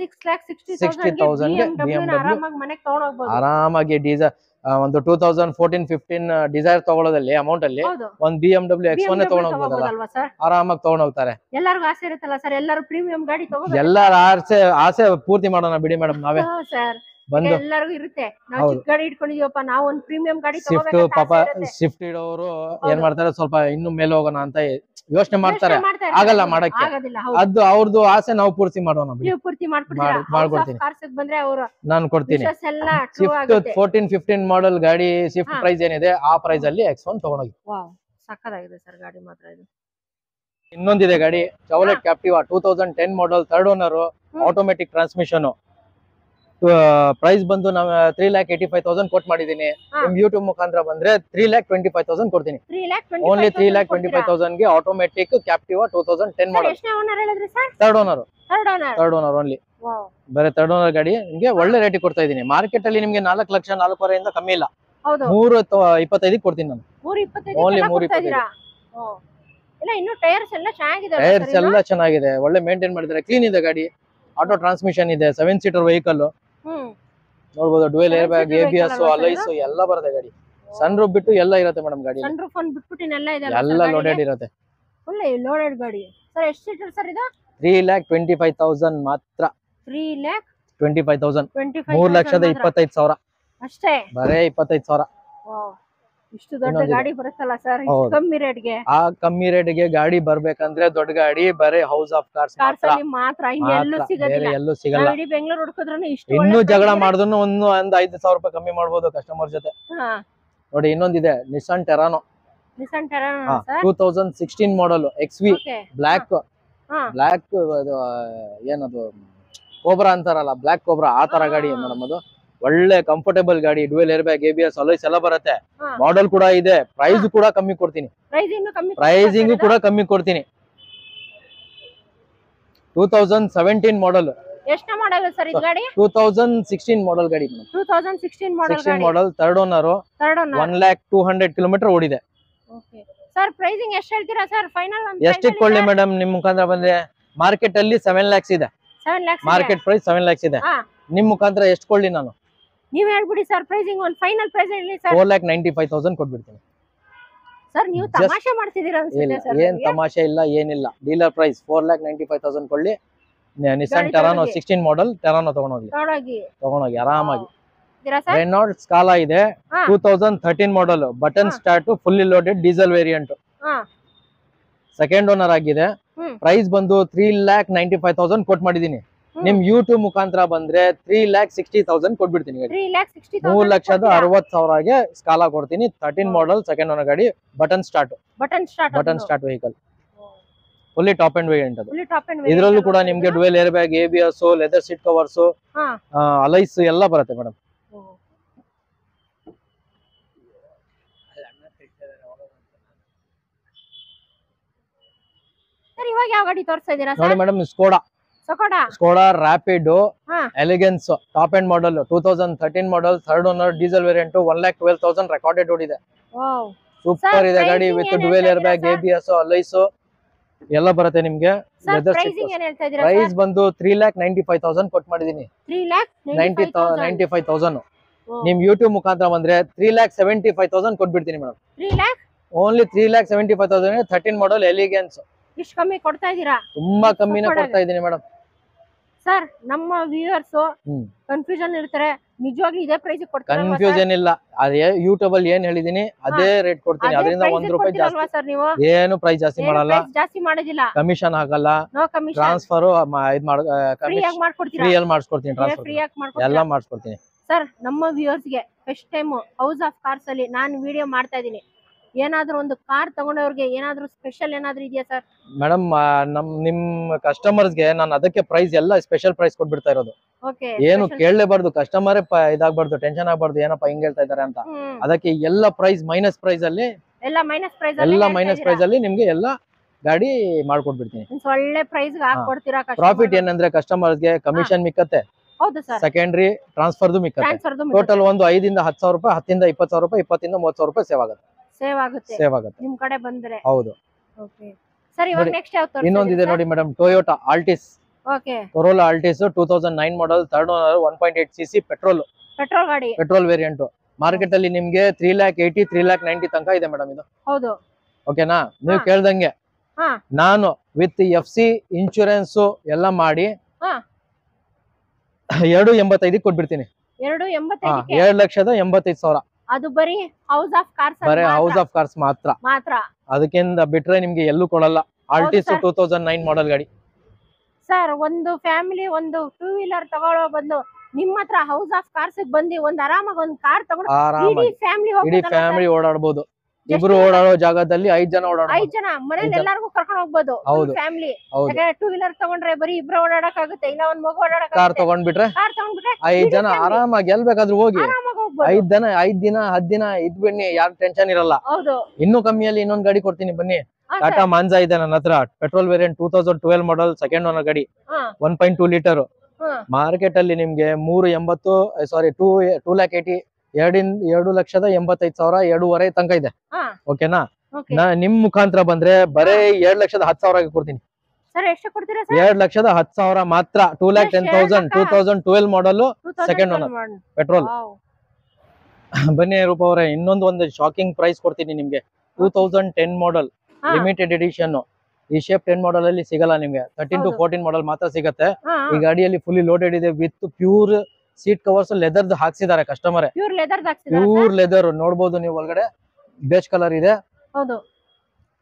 ಗೆ BMW ಆರಾಮಾಗಿ ಡೀಸೆಲ್ ಒಂದು 2014-15 ಡಿಸೈರ್ ತಗೊಳ್ಳೋದಲ್ಲಿ ಅಮೌಂಟ್ ಅಲ್ಲಿ ಒಂದು BMW X1 ತಗೊಂಡೋಗ್ಬೋದಲ್ಲ, ಆರಾಮಾಗಿ ತಗೊಂಡೋಗ್ತಾರೆ. ಎಲ್ಲರಿಗೂ ಆಸೆ ಇರುತ್ತಲ್ಲ ಸರ್, ಎಲ್ಲರೂ ಪ್ರೀಮಿಯಂ ಗಾಡಿ ತಗೋಬೇಕು. ಎಲ್ಲರ ಆಸೆ ಪೂರ್ತಿ ಮಾಡೋಣ ಬಿಡಿ ಮೇಡಮ್. ನಾವೇ ಬಂದು ಎಲ್ಲರಿಗೂ ಇರುತ್ತೆ, ನಾವು ಚಿಕ್ಕ ಗಾಡಿ ಇಟ್ಕೊಂಡಿದೀವಪ್ಪ, ನಾವು ಒಂದು ಪ್ರೀಮಿಯಂ ಗಾಡಿ ಸ್ವಿಫ್ಟ್, ಪಾಪ ಸ್ವಿಫ್ಟ್ ಇಡೋರು ಏನ್ ಮಾಡ್ತಾರೆ, ಸ್ವಲ್ಪ ಇನ್ನು ಮೇಲೆ ಹೋಗೋಣ ಅಂತ ಯೋಚನೆ ಮಾಡ್ತಾರೆ. ಆಗಲ್ಲ ಮಾಡಕ್ಕೆ, ಅದು ಅವ್ರದ್ದು ಆಸೆ ನಾವು ಪೂರ್ತಿ ಮಾಡೋಣ. ಮಾಡ್ಕೊಡ್ತೀನಿ, ನಾನು ಕೊಡ್ತೀನಿ. ಸ್ವಿಫ್ಟ್ 14-15 ಮಾಡೆಲ್ ಗಾಡಿ, ಸ್ವಿಫ್ಟ್ ಪ್ರೈಸ್ ಏನಿದೆ ಆ ಪ್ರೈಸ್ ಅಲ್ಲಿ X1 ತಗೊಂಡೋಗಿ. ಸಕ್ಕತ್ತಾಗಿದೆ ಸರ್ ಗಾಡಿ ಮಾತ್ರ. ಇದು ಇನ್ನೊಂದಿದೆ ಗಾಡಿ, Chevrolet Captiva 2010 model, 3rd owner, automatic transmission. Price ಬಂದು ನಾವು 3,85,000 ಕೊಟ್ ಮಾಡಿದೀನಿ. ನಿಮ್ ಯೂಟ್ಯೂಬ್ ಮುಖಾಂತರ ಬಂದ್ರೆ 3,25,000 ಕೊಡ್ತೀನಿ. ಓನ್ಲಿ 3,25,000 ಗೆ automatic Captiva 2010 model, 3rd owner only. ಬರೀ 3rd ಓನರ್ ಗಾಡಿ ನಿಮ್ಗೆ ಒಳ್ಳೆ ರೇಟಿಗೆ ಕೊಡ್ತಾ ಇದೀನಿ. ಮಾರ್ಕೆಟ್ ಅಲ್ಲಿ ನಿಮ್ಗೆ 4,04,000 ಕಮ್ಮಿ ಇಲ್ಲ, 3,25,000 ಕೊಡ್ತೀನಿ ನಾನು. ಓನ್ಲಿ 3,25,000. ಟೈರ್ಸ್ ಎಲ್ಲ ಚೆನ್ನಾಗಿದೆ, ಒಳ್ಳೆ ಮೇಂಟೈನ್ ಮಾಡಿದ್ದಾರೆ, ಕ್ಲೀನ್ ಇದೆ ಗಾಡಿ. ಆಟೋ ಟ್ರಾನ್ಸ್ಮಿಷನ್ ಇದೆ, 7 ಸೀಟರ್ ವೆಹಿಕಲ್ ನೋಡ್ಬೋದು. Dual air bag, ABS, alloys ಎಲ್ಲ ಬರುತ್ತೆ ಗಾಡಿ. ಸನ್ ರೂಫ್ ಬಿಟ್ಟು ಎಲ್ಲ ಇರುತ್ತೆ ಮೇಡಮ್ ಗಾಡಿ. ಎಲ್ಲ ಲೋಡೆಡ್ ಇರುತ್ತೆ. ಲೋಡೆಡ್ ಗಾಡಿ ಸರ್. ಎಷ್ಟು ಸೀಟರ್ ಸರ್ ಇದು? 3,25,000 ಮಾತ್ರ. 3,25,000 3,25,000 ಅಷ್ಟೇ, ಬರೇ 25,000. ಇಷ್ಟು ದೊಡ್ಡ ಗಾಡಿ ಬರುತ್ತಲ್ಲ ಸರ್, ಕಮ್ಮಿ ರೇಟ್ಗೆ. ಆ ಕಮ್ಮಿ ರೇಟ್ಗೆ ಗಾಡಿ ಬರ್ಬೇಕಂದ್ರೆ ದೊಡ್ಡ ಗಾಡಿ ಬರೇ ಹೌಸ್ ಆಫ್ ಕಾರ್ಸ್ ಮಾತ್ರ, ಎಲ್ಲೂ ಸಿಗಲ್ಲ. ಬೆಂಗಳೂರು ಹುಡುಕಿದ್ರು ಇನ್ನೂ ಜಗಳ ಮಾಡಿದ್ರು ಒಂದು 5,000 ರೂಪಾಯಿ ಕಮ್ಮಿ ಮಾಡ್ಬೋದು ಕಸ್ಟಮರ್ ಜೊತೆ. ನೋಡಿ ಇನ್ನೊಂದಿದೆ, ನಿಸಾನ್ ಟೆರಾನೋ 2016 ಮಾಡೆಲ್, XV ಬ್ಲಾಕ್. ಏನದು ಕೋಬ್ರಾ ಅಂತಾರಲ್ಲ, ಬ್ಲಾಕ್ ಕೋಬ್ರಾ, ಆ ತರ ಗಾಡಿ ಮೇಡಮ್. ಅದು ಒಳ್ಳೆ ಕಂಫರ್ಟೇಬಲ್ ಗಾಡಿ, dual air bag, ABS, alloys ಎಲ್ಲ ಬರುತ್ತೆ. ಮಾಡೆಲ್ ಕೂಡ ಇದೆ, ಪ್ರೈಸ್ ಕೂಡ ಕಮ್ಮಿ ಕೊಡ್ತೀನಿ. 2017 ಮಾಡೆಲ್. ಎಷ್ಟು ಮಾಡೆಲ್ ಸರ್ ಇದು ಗಾಡಿ? 2016 ಮಾಡೆಲ್ ಗಾಡಿ. 2016 ಮಾಡೆಲ್, 3rd ಓನರ್, 1,02,000 ಕಿಲೋಮೀಟರ್ ಓಡಿದೆ. ಸರ್ ಪ್ರೈಸಿಂಗ್ ಎಷ್ಟು ಹೇಳ್ತೀರಾ ಸರ್ ಫೈನಲ್? ಎಷ್ಟು ಇಟ್ಕೊಳ್ಳಿ ಮೇಡಮ್, ನಿಮ್ ಮುಖಾಂತರ ಬಂದ್ರೆ ಮಾರ್ಕೆಟ್ ಅಲ್ಲಿ 7 lakhs ಇದೆ. ಮಾರ್ಕೆಟ್ ಪ್ರೈಸ್ 7 lakhs ಇದೆ. ನಿಮ್ ಮುಖಾಂತರ ಎಷ್ಟು ಕೊಳ್ಳಿ ನಾನು? ನೀವು ಹೇಳ್ಬಿಡಿ ಸರ್ ಪ್ರೈಸಿಂಗ್, ಒಂದು ಫೈನಲ್ ಪ್ರೈಸ್ ಹೇಳಿ ಸರ್. 4,95,000 ಕೊಟ್ಬಿಡ್ತೀನಿ ಸರ್. ನೀವು ತಮಾಷೆ ಮಾಡ್ತಿದ್ದೀರಾ ಅನ್ಸುತ್ತೆ ಸರ್. ಏನ್ ತಮಾಷೆ ಇಲ್ಲ, ಏನಿಲ್ಲ. ಡೀಲರ್ ಪ್ರೈಸ್ 4,95,000 ಕೊಳ್ಳಿ. ನಿಸಾನ್ ಟೆರಾನೋ 16 ಮಾಡೆಲ್ ಟೆರಾನೋ ತಗೊಂಡೋಗಿ ಆರಾಮಾಗಿ. ರೆನಾಲ್ಡ್ ಸ್ಕಾಲಾ ಇದೆ, 2013 model, button start, fully loaded, diesel variant, 2nd owner ಆಗಿದೆ. ಪ್ರೈಸ್ ಬಂದು 3,95,000 ಕೊಟ್ ಮಾಡಿದೀನಿ. ನಿಮ್ ಯೂಟ್ಯೂಬ್ ಮುಖಾಂತರ ಬಂದ್ರೆ 3,60,000 ಕೊಟ್ಬಿಡ್ತೀನಿ. 3,60,000 ಸ್ಕಾಲಾ ಕೊಡ್ತೀನಿ. 13 ಮಾಡೆಲ್, 2nd ಓನರ್ ಗಾಡಿ, button start vehicle. Fully top end variant ಅದು. ಫುಲ್ಲಿ ಟಾಪ್ ಅಂಡ್ ಇದ್ರಲ್ಲೂ ಕೂಡ ನಿಮ್ಗೆ dual air bag, ABS, leather seat covers, alloys ಎಲ್ಲ ಬರುತ್ತೆ ಮೇಡಮ್. ಸರ್ ಇವಾಗ ಯಾವ ಗಾಡಿ ತೋರಿಸ್ತಾ ಇದೀರಾ ನೋಡಿ sir? Madam, Skoda rapid elegance top and model 2013 model, third owner, diesel variant, 1,12,000 recorded ಓಡಿದೆ. ಸೂಪರ್ ಇದೆ ಗಾಡಿ with dual air bag, ABS, alloys ಎಲ್ಲ ಬರುತ್ತೆ ನಿಮ್ಗೆ. ಪ್ರೈಸ್ ಬಂದು 3,95,000 ಕೊಟ್ಟು ಮಾಡಿದೀನಿ. 3,95,000 ನಿಮ್ ಯೂಟ್ಯೂಬ್ ಮುಖಾಂತರ ಬಂದ್ರೆ 3,75,000 ಕೊಟ್ಬಿಡ್ತೀನಿ ಮೇಡಮ್. ಓನ್ಲಿ 3,75,000 13 ಮಾಡಲ್ ಎಲಿಗೆನ್ಸ್. ಇಷ್ಟು ಕಮ್ಮಿ ಕೊಡ್ತಾ ಇದೀರಾ? ತುಂಬಾ ಕಮ್ಮಿನ ಕೊಡ್ತಾ ಇದೀನಿ ಮೇಡಮ್. ಸರ್ ನಮ್ಮ ವ್ಯೂವರ್ಸ್ ಕನ್ಫ್ಯೂಷನ್ ಇರ್ತಾರೆ, ನಿಜವಾಗ್ಲೂ ಇದೇ ಪ್ರೈಸ್ ಕೊಡ್ತೀರಾ? ಕನ್ಫ್ಯೂಷನ್ ಇಲ್ಲ, ಅದೇ ಯೂಟ್ಯೂಬ್ ಅಲ್ಲಿ ಏನ್ ಹೇಳಿದೀನಿ ಅದೇ ರೇಟ್ ಕೊಡ್ತೀನಿ. ಅದರಿಂದ 1 ರೂಪಾಯಿ ಜಾಸ್ತಿ ಸರ್ ನೀವು ಏನು ಪ್ರೈಸ್ ಜಾಸ್ತಿ ಮಾಡಲ್ಲ, ಜಾಸ್ತಿ ಮಾಡೋದಿಲ್ಲ, ಕಮಿಷನ್ ಆಗಲ್ಲ, ನೋ ಕಮಿಷನ್, ಟ್ರಾನ್ಸ್ಫರ್ ಫ್ರೀ ಆಗಿ ಮಾಡ್ಕೊಡ್ತೀರಾ? ಫ್ರೀ ಅಲ್ಲಿ ಮಾಡಿಸ್ಕೊಡ್ತೀನಿ, ಫ್ರೀ ಆಗಿ ಮಾಡ್ಕೊಡ್ತೀರಾ? ಎಲ್ಲ ಮಾಡಿಸ್ಕೊಡ್ತೀನಿ. ಸರ್ ನಮ್ಮ ವ್ಯೂವರ್ಸ್ ಗೆ first time house of Cars ಅಲ್ಲಿ ನಾನು ವಿಡಿಯೋ ಮಾಡ್ತಾ ಇದೀನಿ. ಏನಾದ್ರೂ ಒಂದು ಕಾರ್ ತಗೊಂಡವ್ರಿಗೆ ಏನಾದ್ರೂ ಸ್ಪೆಷಲ್ ಏನಾದ್ರೂ ಇದೆಯಾ ಸರ್? ಮೇಡಮ್ ನಿಮ್ ಕಸ್ಟಮರ್ಸ್ ಗೆ ನಾನು ಅದಕ್ಕೆ ಪ್ರೈಸ್ ಎಲ್ಲ ಸ್ಪೆಷಲ್ ಪ್ರೈಸ್ ಕೊಟ್ಬಿಡ್ತಾ ಇರೋದು. ಏನು ಕೇಳಲೇಬಾರ್ದು, ಕಸ್ಟಮರ್ ಇದಾಗಬಾರ್ದು, ಟೆನ್ಷನ್ ಆಗಬಾರ್ದು, ಏನಪ್ಪ ಹಿಂಗ್ ಹೇಳ್ತಾ ಇದಾರೆ ಅಂತ. ಅದಕ್ಕೆ ಎಲ್ಲ ಪ್ರೈಸ್ ಮೈನಸ್ ಪ್ರೈಸ್ ಅಲ್ಲಿ, ಎಲ್ಲ ಮೈನಸ್ ಪ್ರೈಸ್ ಅಲ್ಲಿ ನಿಮ್ಗೆ ಎಲ್ಲ ಗಾಡಿ ಮಾಡ್ಕೊಟ್ಬಿಡ್ತೀನಿ. ಒಳ್ಳೆ ಪ್ರೈಸ್ ಹಾಕೊಡ್ತೀರಾ? ಪ್ರಾಫಿಟ್ ಏನಂದ್ರೆ ಕಸ್ಟಮರ್ಸ್ ಗೆ ಕಮಿಷನ್ ಮಿಕ್ಕತ್ತೆ, ಹೌದು ಸರ್, ಸೆಕೆಂಡರಿ ಟ್ರಾನ್ಸ್ಫರ್ದು ಮಿಕ್ಕತ್ತೆ. ಟೋಟಲ್ ಒಂದು 5,000 10,000 ರೂಪಾಯಿ, 10,000 20,000 ರೂಪಾಯಿ, 20,000 30,000 ರೂಪಾಯಿ ಸೇವ್ ಆಗುತ್ತೆ ನಿಮ್ ಕಡೆ ಬಂದ್ರೆ. ಹೌದು. ಸರ್ ಇವಾಗ ನೆಕ್ಸ್ಟ್ ಯಾವ ತೋರಿಸ್ತೀರಾ? ಇನ್ನೊಂದಿದೆ ನೋಡಿ madam, Toyota Altis. Corolla Altis 2009 ಮಾಡಲ್, ಥರ್ಡ್ ಓನರ್, 1.8 cc ಪೆಟ್ರೋಲ್ ಗಾಡಿ, ಪೆಟ್ರೋಲ್ ವೇರಿಯಂಟ್. ಮಾರ್ಕೆಟ್ ಅಲ್ಲಿ ನಿಮ್ಗೆ 3,80,000 3,90,000 ತನಕ ಇದೆ ಮೇಡಮ್ ಇದು. ಹೌದು, ಓಕೆನಾ? ನೀವು ಕೇಳ್ದಂಗೆ ನಾನು ವಿತ್ FC ಇನ್ಶೂರೆನ್ಸ್ ಎಲ್ಲ ಮಾಡಿ 2,85,000 ಕೊಟ್ಬಿಡ್ತೀನಿ. 2,85,000. ಅದು ಬರೀ ಹೌಸ್ ಆಫ್ ಕಾರ್ಸ್, ಬರೀ ಹೌಸ್ ಆಫ್ ಕಾರ್ಸ್ ಮಾತ್ರ. ಅದಕ್ಕಿಂತ ಬಿಟ್ರೆ ನಿಮ್ಗೆ ಎಲ್ಲೂ ಕೊಡಲ್ಲ. ಆಲ್ಟಿಸ್ 2009 ಮಾಡಲ್ ಗಾಡಿ. ಸರ್ ಒಂದು ಫ್ಯಾಮಿಲಿ ಒಂದು 2 ವೀಲರ್ ತಗೊಳ್ಳೋ ಬದಲು ನಿಮ್ಮ ಹತ್ರ ಹೌಸ್ ಆಫ್ ಕಾರ್ಸ್ ಬಂದು ಒಂದು ಆರಾಮಾಗಿ ಒಂದು ಕಾರ್ ತಗೊಂಡು ಇಡೀ ಫ್ಯಾಮಿಲಿ ಓಡಾಡಬಹುದು. ಇಬ್ರು ಓಡಾಡೋ ಜಾಗದಲ್ಲಿ 5 ಜನ ಓಡಾಡಬಹುದು. 5 ಜನ ಮನೇಲಿ ಎಲ್ಲರಿಗೂ ಕರ್ಕೊಂಡು ಹೋಗ್ಬೋದು ಫ್ಯಾಮಿಲಿ. 2 ವೀಲರ್ ತಗೊಂಡ್ರೆ ಬರೀ ಇಬ್ರು ಓಡಾಡಕ್ ಆಗುತ್ತೆ, ಇಲ್ಲ ಒಂದ್ ಮಗು ಓಡಾಡಕ್. ಕಾರ್ ತಗೊಂಡ್ಬಿಟ್ರೆ 5 ಜನ ಆರಾಮಾಗಿ ಎಲ್ ಬೇಕಾದ್ರೂ ಹೋಗಿ 5 ದಿನ 10 ದಿನ ಇದ್ ಬನ್ನಿ, ಯಾರು ಟೆನ್ಷನ್ ಇರಲ್ಲ. ಇನ್ನೂ ಕಮ್ಮಿಯಲ್ಲಿ ಇನ್ನೊಂದ್ ಗಾಡಿ ಕೊಡ್ತೀನಿ ಬನ್ನಿ. ಟಾಟಾ ಮಾಂಜಾ ಇದೆ ನನ್ನ ಹತ್ರ, ಪೆಟ್ರೋಲ್ ವೇರಿಯಂಟ್ 2012 ಮಾಡಲ್, ಸೆಕೆಂಡ್ ಓನರ್ ಗಾಡಿ, 1.2 ಲೀಟರ್. ಮಾರ್ಕೆಟ್ ಅಲ್ಲಿ ನಿಮ್ಗೆ 2,80,000 2,85,000 2.5 ತನಕ ಇದೆ. ಓಕೆನಾ? ನಿಮ್ ಮುಖಾಂತರ ಬಂದ್ರೆ ಬರೇ 2,10,000 ಕೊಡ್ತೀನಿ. 2,10,000 ಮಾತ್ರ. 2,10,000 2012 ಮಾಡಲ್, ಸೆಕೆಂಡ್ ಓನರ್, ಪೆಟ್ರೋಲ್. ಬನ್ನಿ ರೂಪ ಅವರೇ, ಒಂದು ಶಾಕಿಂಗ್ ಪ್ರೈಸ್ ಕೊಡ್ತೀನಿ ನಿಮ್ಗೆ. 2010 ಮಾಡಲ್ ಲಿಮಿಟೆಡ್ ಎಡಿಷನ್. ಈ ಶೇಪ್ 10 ಮಾಡಲ್ ಅಲ್ಲಿ ಸಿಗಲ್ಲ ನಿಮ್ಗೆ, 13 to 14 ಮಾಡಲ್ ಮಾತ್ರ ಸಿಗತ್ತೆ. ಈ ಗಾಡಿಯಲ್ಲಿ ಫುಲ್ಲಿ ಲೋಡೆಡ್ ಇದೆ with pure seat covers, leather ಹಾಕ್ಸಿದ್ದಾರೆ ಕಸ್ಟಮರ್. ಪ್ಯೂರ್ ಲೆದರ್ ನೋಡಬಹುದು ನೀವು ಒಳಗಡೆ. ಬೇಸ್ ಕಲರ್ ಇದೆ,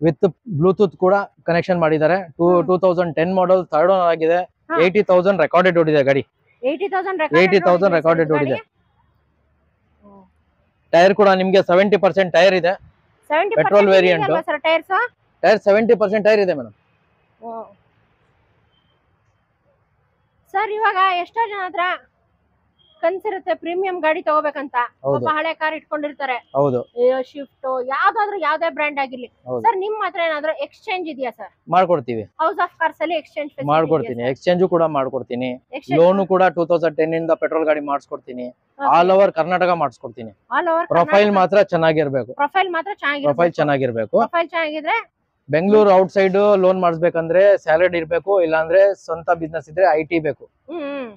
ವಿತ್ ಬ್ಲೂಟೂತ್ ಕೂಡ ಕನೆಕ್ಷನ್ ಮಾಡಿದ್ದಾರೆ. 2010 ಮಾಡಲ್, ಥರ್ಡ್ ಓನರ್ ಆಗಿದೆ. 80,000 ರೆಕಾರ್ಡೆಡ್ ಓಡಿದೆ ಗಾಡಿ. 80,000 ರೆಕಾರ್ಡೆಡ್ ಓಡಿದೆ. ಟೈರ್ ಕೂಡ ನಿಮ್ಗೆ 70% ಟೈರ್ ಇದೆ. Petrol variant. ಟೈರ್ 70% ಟೈರ್ ಇದೆ ಮೇಡಮ್. ಸರ್ ಇವಾಗ ಎಷ್ಟೋ ಜನ ಹತ್ರ ಕನ್ಸಿರುತ್ತೆ ಪ್ರೀಮಿಯಂ ಗಾಡಿ ತಗೋಬೇಕಂತ, ಹಳೆ ಕಾರ್ ಇಟ್ಕೊಂಡಿರ್ತಾರೆ, ಶಿಫ್ಟ್ ಯಾವ್ದೇ ಬ್ರ್ಯಾಂಡ್ ಆಗಿರ್ಲಿ. ಸರ್ ನಿಮ್ ಹತ್ರ ಏನಾದ್ರು ಎಕ್ಸ್ಚೇಂಜ್ ಇದೆಯಾ ಸರ್? ಮಾಡ್ಕೊಡ್ತೀವಿ. ಹೌಸ್ ಆಫ್ ಕಾರ್ಸ್ ಅಲ್ಲಿ ಎಕ್ಸ್ಚೇಂಜ್ ಮಾಡ್ಕೊಡ್ತೀನಿ. ಎಕ್ಸ್ಚೇಂಜ್ ಕೂಡ ಮಾಡ್ಕೊಡ್ತೀನಿ. ಲೋನ್ ಕೂಡ 2010 ಇಂದ ಪೆಟ್ರೋಲ್ ಗಾಡಿ ಮಾಡಿಸ್ಕೊಡ್ತೀನಿ. ಆಲ್ ಓವರ್ ಕರ್ನಾಟಕ ಮಾಡಿಸ್ಕೊಡ್ತೀನಿ. ಪ್ರೊಫೈಲ್ ಮಾತ್ರ ಚೆನ್ನಾಗಿರ್ಬೇಕು. ಪ್ರೊಫೈಲ್ ಚೆನ್ನಾಗಿರ್ಬೇಕು. ಬೆಂಗಳೂರು ಔಟ್ ಸೈಡ್ ಲೋನ್ ಮಾಡಿಸ್ಬೇಕಂದ್ರೆ ಸ್ಯಾಲರಿ ಇರ್ಬೇಕು, ಇಲ್ಲಾಂದ್ರೆ ಸ್ವಂತ ಬಿಸ್ನೆಸ್ ಇದ್ರೆ IT ಬೇಕು.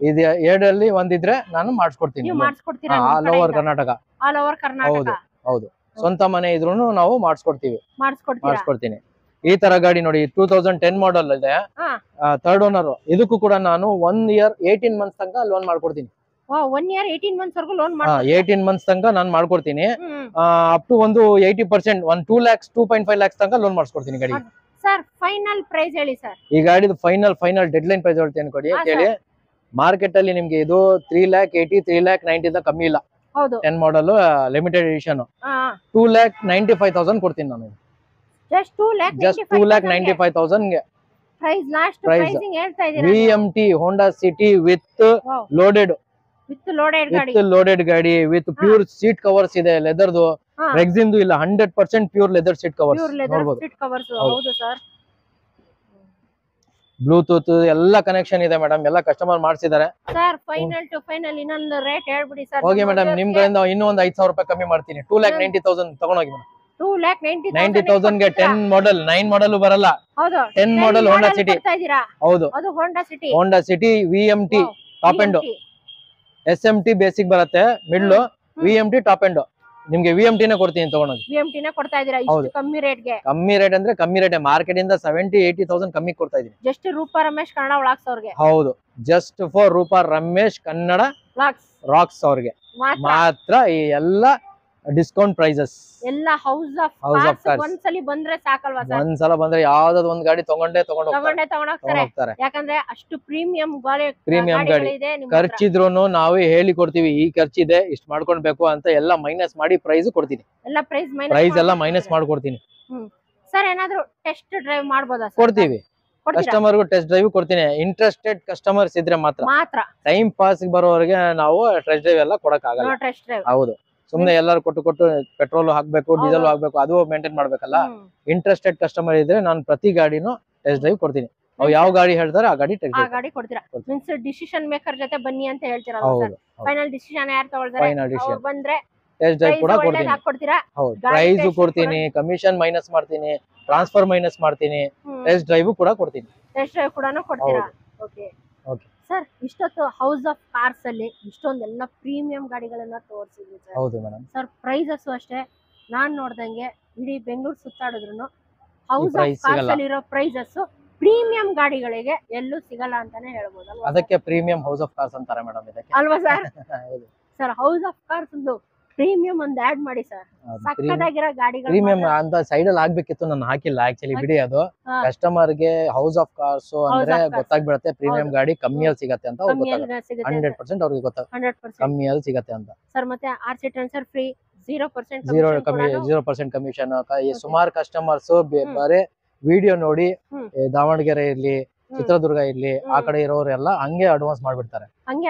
ಇದು ಎರಡಲ್ಲಿ ಒಂದಿದ್ರೆ ನಾನು ಮಾಡಿಸ್ಕೊಡ್ತೀನಿ. All over Karnataka. ಹೌದು. ಸ್ವಂತ ಮನೆ ಇದ್ರು ನಾವು ಮಾಡಿಸ್ಕೊಡ್ತೀನಿ. ಈ ತರ ಗಾಡಿ ನೋಡಿ, 2010 ಮಾಡಲ್ ಇದೆ, ಥರ್ಡ್ ಓನರ್. ಇದಕ್ಕೂ ಕೂಡ ನಾನು 1 year 18 months ತನಕ ಲೋನ್ ಮಾಡ್ಕೊಡ್ತೀನಿ. 1 year 18 months ವರೆಗೂ ಲೋನ್ 18 months ತನಕ ನಾನು ಮಾಡ್ಕೊಡ್ತೀನಿ. ಅಪ್ ಟು ಒಂದು 80%, 2 lakhs 2.5 lakhs ತನಕ ಲೋನ್ ಮಾಡಿಸ್ಕೊಡ್ತೀನಿ ಗಾಡಿ. ಸರ್ ಫೈನಲ್ ಪ್ರೈಸ್ ಹೇಳಿ ಸರ್. ಈ ಗಾಡಿದು ಫೈನಲ್ ಡೆಡ್ ಲೈನ್ ಪ್ರೈಸ್ ಹೇಳ್ತೇನೆ ಕೊಡಿ ಕೇಳಿ. ಮಾರ್ಕೆಟ್ ಅಲ್ಲಿ ನಿಮ್ಗೆ ಇದು 3,80,000 3,90,000 ಇಂದ ಕಮ್ಮಿ ಇಲ್ಲ. 10 ಮಾಡಲ್ ಲಿಮಿಟೆಡ್ ಎಡಿಷನ್ 2,95,000 ಕೊಡ್ತೀನಿ ನಾನು. Just 2,95,000 price last Price. Pricing ಹೇಳ್ತಾ ಇದೀರಾ VMT Honda City with loaded with loaded ಗಾಡಿ ಗಾಡಿ ವಿತ್ ಪ್ಯೂರ್ ಸೀಟ್ ಕವರ್ಸ್ ಇದೆ ಲೆದರ್ದು ರೆಕ್ಸಿನ್ದು ಇಲ್ಲ 100% pure leather seat covers pure leather ನೋಡಬಹುದು ಸೀಟ್ ಕವರ್ಸ್ ಹೌದು. ಹೌದು ಸರ್ ಬ್ಲೂಟೂತ್ ಎಲ್ಲ ಕನೆಕ್ಷನ್ ಇದೆ ಮೇಡಮ್ ಎಲ್ಲ ಕಸ್ಟಮರ್ ಮಾಡಿಸಿದ್ದಾರೆ ಸರ್ ಫೈನಲ್ ಟು ಫೈನಲ್ ಇನ್ನೊಂದು ರೇಟ್ ಹೇಳ್ಬಿಡಿ ಸರ್ ಹೋಗಿ ಮೇಡಮ್ ನಿಮ್ ಕಡೆಯಿಂದ ಇನ್ನೂ ಒಂದು 5,000 ರೂಪಾಯಿ ಕಮ್ಮಿ ಮಾಡ್ತೀನಿ 2,90,000 ತಗೊಂಡೋಗಿ ಮೇಡಮ್ 90,000 ಗೆ 10 ಮಾಡೆಲ್ 9 ಮಾಡೆಲ್ ಬರಲ್ಲ ಹೌದು 10 ಮಾಡೆಲ್ ಹೋಂಡಾ ಸಿಟಿ ಕೊಡ್ತಾ ಇದೀರಾ ಹೌದು ಅದು Honda City VMT top end SMT basic ಬರುತ್ತೆ ಮಿಡ್ಲ್ VMT ಟಾಪ್ ಎಂಡ್ ನಿಮ್ಗೆ VMT ನೇ ಕೊಡ್ತೀನಿ ತಗೊಂಡೋಗಿ VMT ನೇ ಕೊಡ್ತಾ ಇದೀರಾ ಹೌದು. ಇಷ್ಟು ಕಮ್ಮಿ ರೇಟ್ ಗೆ ಕಮ್ಮಿ ರೇಟ್ ಅಂದ್ರೆ ಕಮ್ಮಿ ರೇಟ್ ಮಾರ್ಕೆಟ್ ಇಂದ 70,000-80,000 ಕಮ್ಮಿ ಕೊಡ್ತಾ ಇದೀನಿ ಜಸ್ಟ್ ರೂಪಾ ರಮೇಶ್ ಕನ್ನಡ ವ್ಲಾಗ್ಸ್ ಅವ್ರಿಗೆ ಹೌದು just for Rupa Ramesh Kannada vlogs rocks ಅವ್ರಿಗೆ ಮಾತ್ರ ಈ ಎಲ್ಲ ಡಿಸ್ಕೌಂಟ್ ಪ್ರೈಸಸ್ ಎಲ್ಲ house of House of cars Cars. ಒಂದ್ಸಲಿ ಬಂದ್ರೆ ಸಾಕಲ್ವಾ ಸರ್ ಒಂದ್ಸಲ ಬಂದ್ರೆ ಯಾವ್ದಾದ್ರು ಒಂದ್ ಗಾಡಿ ತಗೊಂಡು ತಗೊಂಡೋಗ್ತಾರೆ ಹೋಗ್ತಾರೆ ಯಾಕಂದ್ರೆ ಅಷ್ಟು ಪ್ರೀಮಿಯಂ Premium ಗಾಡಿ. ಇದೆ ನಿಮ್ಮ ಹತ್ರ. ಖರ್ಚಿದ್ರು ನಾವೇ ಹೇಳಿ ಕೊಡ್ತೀವಿ ಈ ಖರ್ಚಿದೆ ಇಷ್ಟು ಮಾಡ್ಕೊಳ್ಬೇಕು ಅಂತ ಎಲ್ಲ ಮೈನಸ್ ಮಾಡಿ ಪ್ರೈಸ್ ಕೊಡ್ತೀನಿ ಎಲ್ಲ ಪ್ರೈಸ್ ಪ್ರೈಸ್ ಎಲ್ಲ ಮೈನಸ್ ಮಾಡ್ಕೊಡ್ತೀನಿ ಸರ್ ಏನಾದ್ರು ಟೆಸ್ಟ್ ಡ್ರೈವ್ ಮಾಡ್ಬೋದಾ sir? ಕೊಡ್ತೀವಿ ಕೊಡ್ತೀರಾ? ಕಸ್ಟಮರ್ಗೂ ಟೆಸ್ಟ್ ಡ್ರೈವ್ ಕೊಡ್ತೀನಿ ಇಂಟ್ರೆಸ್ಟೆಡ್ ಕಸ್ಟಮರ್ಸ್ ಇದ್ರೆ ಮಾತ್ರ ಮಾತ್ರ ಟೈಮ್ ಪಾಸ್ ಬರೋವರೆಗೆ ನಾವು ಟೆಸ್ಟ್ ಡ್ರೈವ್ ಎಲ್ಲ ಕೊಡಕ್ ಆಗಲ್ಲ ನೋ ಟೆಸ್ಟ್ ಡ್ರೈವ್ ಹೌದು ಸುಮ್ನೆ ಎಲ್ಲರೂ ಕೊಟ್ಟು ಪೆಟ್ರೋಲ್ ಹಾಕ್ಬೇಕು ಡೀಸೆಲ್ ಹಾಕ್ಬೇಕು ಅದು ಮೇಂಟೈನ್ ಮಾಡ್ಬೇಕಲ್ಲ ಇಂಟ್ರೆಸ್ಟೆಡ್ ಕಸ್ಟಮರ್ ಇದ್ರೆ ನಾನು ಪ್ರತಿ ಗಾಡಿನೂ ಟೆಸ್ಟ್ ಡ್ರೈವ್ ಕೊಡ್ತೀನಿ ಅವ್ರು ಯಾವ ಗಾಡಿ ಹೇಳ್ತಾರೆ ಆ ಗಾಡಿ ಟೆಸ್ಟ್ ಆ ಡ್ರೈವ್ ಗಾಡಿ ಕೊಡ್ತೀರಾ ಮೀನ್ಸ್ ಡಿಸಿಷನ್ ಮೇಕರ್ ಜೊತೆ ಬನ್ನಿ ಅಂತ ಹೇಳ್ತೀರಾ ಹೌದು ಫೈನಲ್ ಡಿಸಿಷನ್ ಯಾರು ತಗೊಳ್ತಾರೆ ಫೈನಲ್ ಅವ್ರು ಡಿಸಿಷನ್ ಬಂದ್ರೆ ಟೆಸ್ಟ್ ಡ್ರೈವ್ ಕೂಡ ಪ್ರೈಸ್ ಒಳ್ಳೇದ್ ಕೊಡ್ತೀನಿ ಹಾಕೊಡ್ತೀರಾ ಹೌದು ಗಾಡಿ ಪ್ರೈಸ್ test ಕೊಡ್ತೀನಿ ಕಮಿಷನ್ ಮೈನಸ್ ಮಾಡ್ತೀನಿ ಟ್ರಾನ್ಸ್ಫರ್ ಮೈನಸ್ ಮಾಡ್ತೀನಿ ಟೆಸ್ಟ್ ಡ್ರೈವ್ ಕೂಡ ಕೊಡ್ತೀನಿ ಟೆಸ್ಟ್ ಡ್ರೈವ್ ಕೂಡ ಕೊಡ್ತೀರಾ ಓಕೆ Okay. ಸರ್ ಇಷ್ಟೊತ್ತು ಹೌಸ್ ಆಫ್ ಕಾರ್ಸ್ ಅಲ್ಲಿ ಇಷ್ಟೊಂದೆಲ್ಲ ಪ್ರೀಮಿಯಂ ಗಾಡಿಗಳನ್ನ ತೋರಿಸಿದ್ವಿ ಸರ್ ಹೌದು ಮೇಡಮ್ ಸರ್ ಪ್ರೈಸಸ್ ಅಷ್ಟೇ ನಾನ್ ನೋಡ್ದಂಗೆ ಇಡೀ ಬೆಂಗಳೂರು ಸುತ್ತಾಡಿದ್ರು ಹೌಸ್ ಆಫ್ price ಕಾರ್ಸ್ ಸಿಗಲ್ಲ. ಅಲ್ಲಿ ಇರೋ ಪ್ರೈಸಸ್ ಪ್ರೀಮಿಯಂ ಗಾಡಿಗಳಿಗೆ ಎಲ್ಲೂ ಸಿಗಲ್ಲ ಅಂತಾನೆ ಹೇಳ್ಬೋದು ಅದಕ್ಕೆ ಪ್ರೀಮಿಯಂ ಹೌಸ್ ಆಫ್ ಕಾರ್ಸ್ ಅಂತಾರೆ ಮೇಡಮ್ ಇದಕ್ಕೆ ಅಲ್ವಾ ಸರ್ ಹೌದು ಸರ್ ಹೌಸ್ ಆಫ್ ಕಾರ್ಸ್ ಒಂದು ಪ್ರೀಮಿಯಂ ಒಂದು ಆಡ್ ಮಾಡಿ ಸರ್ ಸಕ್ಕದಾಗಿರೋ ಗಾಡಿಗಳು ಪ್ರೀಮಿಯಂ ಅಂತ ಸೈಡ್ ಅಲ್ಲಿ ಆಗ್ಬೇಕಿತ್ತು ನಾನು ಹಾಕಿಲ್ಲ ಆಕ್ಚುಲಿ ಬಿಡಿ ಅದು ಕಸ್ಟಮರ್ ಗೆ ಹೌಸ್ ಆಫ್ ಕಾರ್ಸ್ ಅಂದ್ರೆ of cars. ಗೊತ್ತಾಗ್ಬಿಡುತ್ತೆ ಪ್ರೀಮಿಯಂ ಹೌದು. ಗಾಡಿ ಕಮ್ಮಿಯಲ್ಲಿ ಸಿಗತ್ತೆ ಅಂತ ಅವ್ರಿಗೆ ಗೊತ್ತಾಗುತ್ತೆ ಕಮ್ಮಿಯಲ್ಲಿ ಸಿಗುತ್ತೆ 100% ಅವ್ರಿಗೆ ಗೊತ್ತಾಗುತ್ತೆ 100% ಕಮ್ಮಿಯಲ್ಲಿ ಸಿಗತ್ತೆ ಅಂತ ಸರ್ ಮತ್ತೆ RC transfer free 0% zero commission ಕಮ್ಮಿ ಕೂಡನು 0% ಕಮಿಷನ್ ಸುಮಾರು ಕಸ್ಟಮರ್ಸ್ ಬರೇ ವಿಡಿಯೋ ನೋಡಿ ದಾವಣಗೆರೆ ಇರ್ಲಿ ಚಿತ್ರದುರ್ಗ ಇರ್ಲಿ ಆ ಕಡೆ ಇರೋರೆಲ್ಲ ಹಂಗೆ ಅಡ್ವಾನ್ಸ್ ಮಾಡ್ಬಿಡ್ತಾರೆ ಹಂಗೆ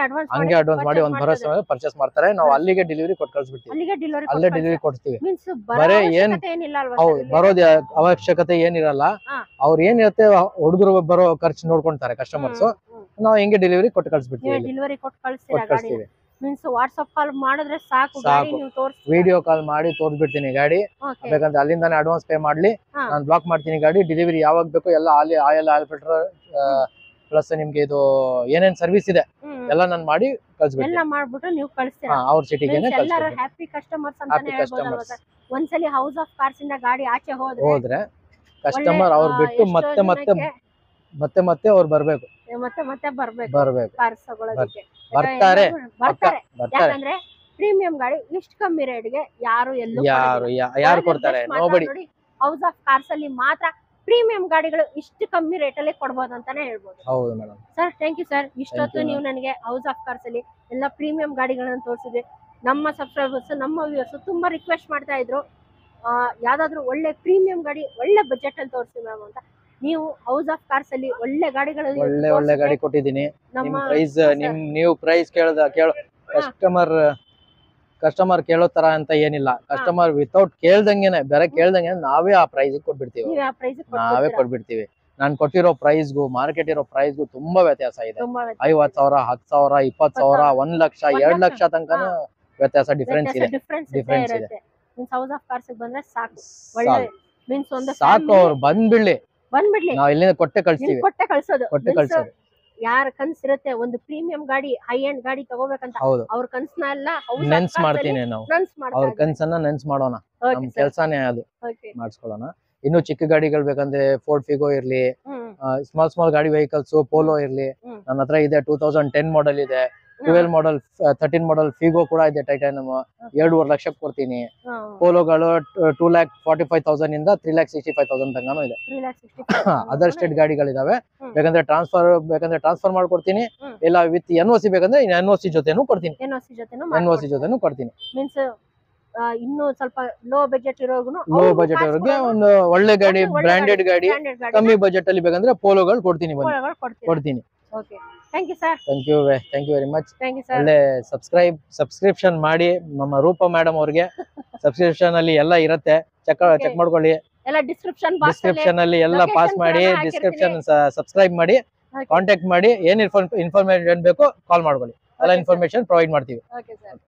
ಅಡ್ವಾನ್ಸ್ ಮಾಡಿ ಒಂದ್ ಭರೋಸೆ ಮೇಲೆ ಪರ್ಚೇಸ್ ಮಾಡ್ತಾರೆ ನಾವು ಅಲ್ಲಿಗೆ ಡೆಲಿವರಿ ಕೊಟ್ಟು ಕಳ್ಸ್ಬಿಡ್ತೀವಿ ಅಲ್ಲಿಗೆ ಡೆಲಿವರಿ ಅಲ್ಲೇ ಡೆಲಿವರಿ ಕೊಡ್ತೀವಿ ಮೀನ್ಸ್ ಬರೇ ಏನ್ ಏನಿಲ್ಲ ಅಲ್ವಾ ಹೌದು ಬರೋದ್ ಅವಶ್ಯಕತೆ ಏನಿರಲ್ಲ ಅವ್ರ ಏನಿರುತ್ತೆ ಹುಡುಗರು ಬರೋ ಖರ್ಚು ನೋಡ್ಕೊಂತಾರೆ ಕಸ್ಟಮರ್ಸ್ ನಾವು ಹೆಂಗೆ ಡೆಲಿವರಿ ಕೊಟ್ಟು ಕಳ್ಸ್ಬಿಡ್ತೀವಿ ಇಲ್ಲಿ. ಡೆಲಿವರಿ ಕೊಟ್ಟು ಕಳಿಸ್ತೀರಾ ಕೊಟ್ಟು ಗಾಡಿ ಕಳ್ಸ್ತೀವಿ ಮೀನ್ಸ್ ವಾಟ್ಸ್ಆಪ್ ಕಾಲ್ ಮಾಡಿದ್ರೆ ಸಾಕು ಸಾಕು. ಗಾಡಿ ನೀವು ತೋರಿಸ್ತೀರಾ ವಿಡಿಯೋ ಕಾಲ್ ಮಾಡಿ ತೋರ್ಸ್ಬಿಡ್ತೀನಿ ಗಾಡಿ ಓಕೆ ಬೇಕಂದ್ರೆ ಅಲ್ಲಿಂದಾನೆ ಅಡ್ವಾನ್ಸ್ ಪೇ ಮಾಡ್ಲಿ ಹಾ. ನಾನು ಬ್ಲಾಕ್ ಮಾಡ್ತೀನಿ ಗಾಡಿ ಡೆಲಿವರಿ ಯಾವಾಗ ಬೇಕು ಎಲ್ಲ ಆಯಿಲ್ ಫಿಲ್ಟರ್ ಪ್ಲಸ್ ನಿಮ್ಗೆ ಇದು ಏನೇನ್ ಸರ್ವಿಸ್ ಇದೆ ಎಲ್ಲ ನಾನು ಮಾಡಿ ಎಲ್ಲ ಕಳ್ಸ್ಬಿಡ್ತೀನಿ ಮಾಡ್ಬಿಟ್ಟು ನೀವು ಕಳಿಸ್ತೀರಾ ಅವ್ರ ಸಿಟಿಗೆನೆ Means ಎಲ್ಲರೂ ಕಳ್ಸ್ಬಿಡ್ತೀನಿ ಹ್ಯಾಪಿ ಕಸ್ಟಮರ್ಸ್ ಅಂತಾನೆ ಹ್ಯಾಪಿ ಹೇಳ್ಬೋದಲ್ವಾ ಕಸ್ಟಮರ್ಸ್ ಸರ್ ಒಂದ್ಸಲಿ ಹೌಸ್ ಆಫ್ ಕಾರ್ಸ್ ಇಂದ ಗಾಡಿ ಆಚೆ ಹೋದ್ರೆ ಹೋದ್ರೆ ಕಸ್ಟಮರ್ ಅವ್ರು ಬಿಟ್ಟು ಎಷ್ಟೋ ಮತ್ತೆ ಮತ್ತೆ ಜನಕ್ಕೆ ಮತ್ತೆ ಅವ್ರು ಬರ್ಬೇಕು ಮತ್ತೆ ಬರ್ಬೇಕು ಬರ್ಬೇಕು ಕಾರ್ಸ್ ತಗೊಳ್ಳೋದಕ್ಕೆ ಬರ್ತಾರೆ ಬರ್ತಾರೆ ಬರ್ತಾರೆ ಯಾಕಂದ್ರೆ ಪ್ರೀಮಿಯಂ ಗಾಡಿ ಇಷ್ಟು ಕಮ್ಮಿ ರೇಟ್ಗೆ ಯಾರು ಎಲ್ಲೂ ಯಾರು ಕೊಡ್ತಾರೆ ನೋಬಡಿ ಹೌಸ್ ಆಫ್ ಕಾರ್ಸ್ ಅಲ್ಲಿ ಮಾತ್ರ ಪ್ರೀಮಿಯಂ ಗಾಡಿಗಳು ಇಷ್ಟು ಕಮ್ಮಿ ರೇಟ್ ಅಲ್ಲಿ ಕೊಡ್ಬೋದು ಅಂತಾನೆ ಹೇಳ್ಬೋದು ಹೌದು madam sir thank you sir ಇಷ್ಟೊತ್ತು you, ನೀವು ನನಗೆ ಹೌಸ್ ಆಫ್ ಕಾರ್ಸ್ ಅಲ್ಲಿ ಎಲ್ಲ ಪ್ರೀಮಿಯಂ ಗಾಡಿಗಳನ್ನ ತೋರಿಸಿದ್ರಿ ನಮ್ಮ ಸಬ್ಸ್ಕ್ರೈಬರ್ಸ್ ನಮ್ಮ ವ್ಯೂವರ್ಸ್ ತುಂಬಾ ರಿಕ್ವೆಸ್ಟ್ ಮಾಡ್ತಾ ಇದ್ರು ಯಾವ್ದಾದ್ರು ಒಳ್ಳೆ ಪ್ರೀಮಿಯಂ ಗಾಡಿ ಒಳ್ಳೆ ಬಜೆಟ್ ಅಲ್ಲಿ ತೋರಿಸಿ ಮ್ಯಾಮ್ ಅಂತ ನೀವು ಹೌಸ್ ಆಫ್ ಕಾರ್ಸ್ ಅಲ್ಲಿ ಒಳ್ಳೆ ಗಾಡಿಗಳಲ್ಲಿ ಒಳ್ಳೆ ಗಾಡಿ ಕೊಟ್ಟಿದ್ದೀನಿ ನಮ್ಮ ನಿಮ್ ಪ್ರೈಸ್ ನೀವು ಪ್ರೈಸ್ ಕೇಳೋ ಕಸ್ಟಮರ್ ಕೇಳೋ ತರ ಅಂತ ಏನಿಲ್ಲ ಕಸ್ಟಮರ್ ವಿತೌಟ್ ಕೇಳ್ದಂಗೆನೆ ಬೇರೆ ಕೇಳ್ದಂಗೆ ನಾವೇ ಆ ಪ್ರೈಸ್ ಕೊಟ್ಬಿಡ್ತೀವಿ ನೀವು ಆ ಪ್ರೈಸ್ ನಾವೇ ಕೊಟ್ಬಿಡ್ತೀವಿ ನಾನ್ ಕೊಟ್ಟಿರೋ ಪ್ರೈಸ್ಗೂ ಮಾರ್ಕೆಟ್ ಇರೋ ಪ್ರೈಸ್ಗೂ ತುಂಬಾ ವ್ಯತ್ಯಾಸ ಇದೆ ತುಂಬಾ 50,000 10,000 20,000 1 ಲಕ್ಷ 2 ಲಕ್ಷ ತನಕನೂ ವ್ಯತ್ಯಾಸ ಡಿಫ್ರೆನ್ಸ್ ಇದೆ ಡಿಫ್ರೆನ್ಸ್ Difference ಇದೆ. ಇರುತ್ತೆ ಮೀನ್ಸ್ ಹೌಸ್ ಆಫ್ ಕಾರ್ಸ್ ಬಂದ್ರೆ ಸಾಕು ಒಳ್ಳೆ ಮೀನ್ಸ್ ಒಂದು ಸಾಕು ಅವ್ರು ಬಂದ್ಬಿಡ್ಲಿ ಬಂದ್ಬಿಡ್ಲಿ ನಾವ್ ಇಲ್ಲಿಂದ ಕೊಟ್ಟೆ ಕಳ್ಸ್ತೀವಿ ಕೊಟ್ಟೆ ಕಳ್ಸೋದು ಕೊಟ್ಟೆ ಕಳ್ಸೋದು ಯಾರ ಕನ್ಸಿರುತ್ತೆ ಒಂದು ಪ್ರೀಮಿಯಂ ಗಾಡಿ ಹೈ ಎಂಡ್ ಗಾಡಿ ತಗೋಬೇಕಂತ ಹೌದು ಅವ್ರ ಕನ್ಸನ್ನ ಎಲ್ಲ ನೆನ್ಸ್ ಮಾಡ್ತೀನಿ ನಾವು ನನ್ಸ್ ಅವ್ರ ಮಾಡ್ತಾರೆ ಕನ್ಸನ್ನ ನೆನ್ಸ್ ಮಾಡೋಣ ನಮ್ ಕೆಲ್ಸಾನೇ ಅದು ಮಾಡಿಸ್ಕೊಳ್ಳೋಣ ಇನ್ನು ಚಿಕ್ಕ ಗಾಡಿಗಳು ಬೇಕಂದ್ರೆ ಫೋರ್ಡ್ ಫಿಗೋ ಇರ್ಲಿ ಸ್ಮಾಲ್ ಗಾಡಿ ವೆಹಿಕಲ್ಸ್ ಪೋಲೋ ಇರ್ಲಿ ನನ್ನ ಹತ್ರ ಇದೆ 2010 ಮಾಡೆಲ್ ಇದೆ 12 ಮಾಡೆಲ್ 13 ಮಾಡೆಲ್ ಫಿಗೋ ಕೂಡ ಇದೆ ಟೈಟಾನಿಯಂ 2.5 ಲಕ್ಷಕ್ಕೆ ಕೊಡ್ತೀನಿ ಪೋಲೋಗಳು 2,45,000 ಇಂದ 3,65,000 ತನಕನೂ ಇದೆ ಅದರ್ ಸ್ಟೇಟ್ ಗಾಡಿಗಳಿದಾವೆ ಬೇಕಂದ್ರೆ ಟ್ರಾನ್ಸ್ಫರ್ ಮಾಡ್ಕೊಡ್ತೀನಿ ಇಲ್ಲ ವಿತ್ NOC ಬೇಕಂದ್ರೆ NOC ಜೊತೆನೂ ಕೊಡ್ತೀನಿ NOC ಜೊತೆನೂ NOC ಜೊತೆನೂ ಕೊಡ್ತೀನಿ ಮೀನ್ಸ್ ಇನ್ನು ಸ್ವಲ್ಪ ಲೋ ಬಜೆಟ್ ಇರೋರ್ಗುನು ಲೋ ಬಜೆಟ್ ಅವ್ರಿಗೆ ಒಂದು ಒಳ್ಳೆ ಗಾಡಿ, ಬ್ರಾಂಡೆಡ್ ಗಾಡಿ, ಕಮ್ಮಿ ಬಜೆಟ್ ಅಲ್ಲಿ ಬೇಕಂದ್ರೆ ಪೋಲೋಗಳು ಕೊಡ್ತೀನಿ, ಕೊಡ್ತೀನಿ. Okay, thank you sir. Thank you very much. Thank you sir. ಒಳ್ಳೆ ಸಬ್ಸ್ಕ್ರಿಪ್ಷನ್ ಮಾಡಿ ನಮ್ಮ ರೂಪಾ ಮೇಡಮ್ ಅವ್ರಿಗೆ. ಸಬ್ಸ್ಕ್ರಿಪ್ಷನ್ ಅಲ್ಲಿ ಎಲ್ಲ ಇರುತ್ತೆ, ಚೆಕ್ ಮಾಡ್ಕೊಳ್ಳಿ. ಎಲ್ಲ ಡಿಸ್ಕ್ರಿಪ್ಷನ್ ಅಲ್ಲಿ ಎಲ್ಲ ಪಾಸ್ ಮಾಡಿ, ಡಿಸ್ಕ್ರಿಪ್ಷನ್ ಸಬ್ಸ್ಕ್ರೈಬ್ ಮಾಡಿ, ಕಾಂಟ್ಯಾಕ್ಟ್ ಮಾಡಿ. ಏನ್ ಇನ್ಫಾರ್ಮೇಶನ್ ಬೇಕು ಕಾಲ್ ಮಾಡ್ಕೊಳ್ಳಿ, ಎಲ್ಲ ಇನ್ಫಾರ್ಮೇಶನ್ ಪ್ರೊವೈಡ್ ಮಾಡ್ತೀವಿ. Okay sir.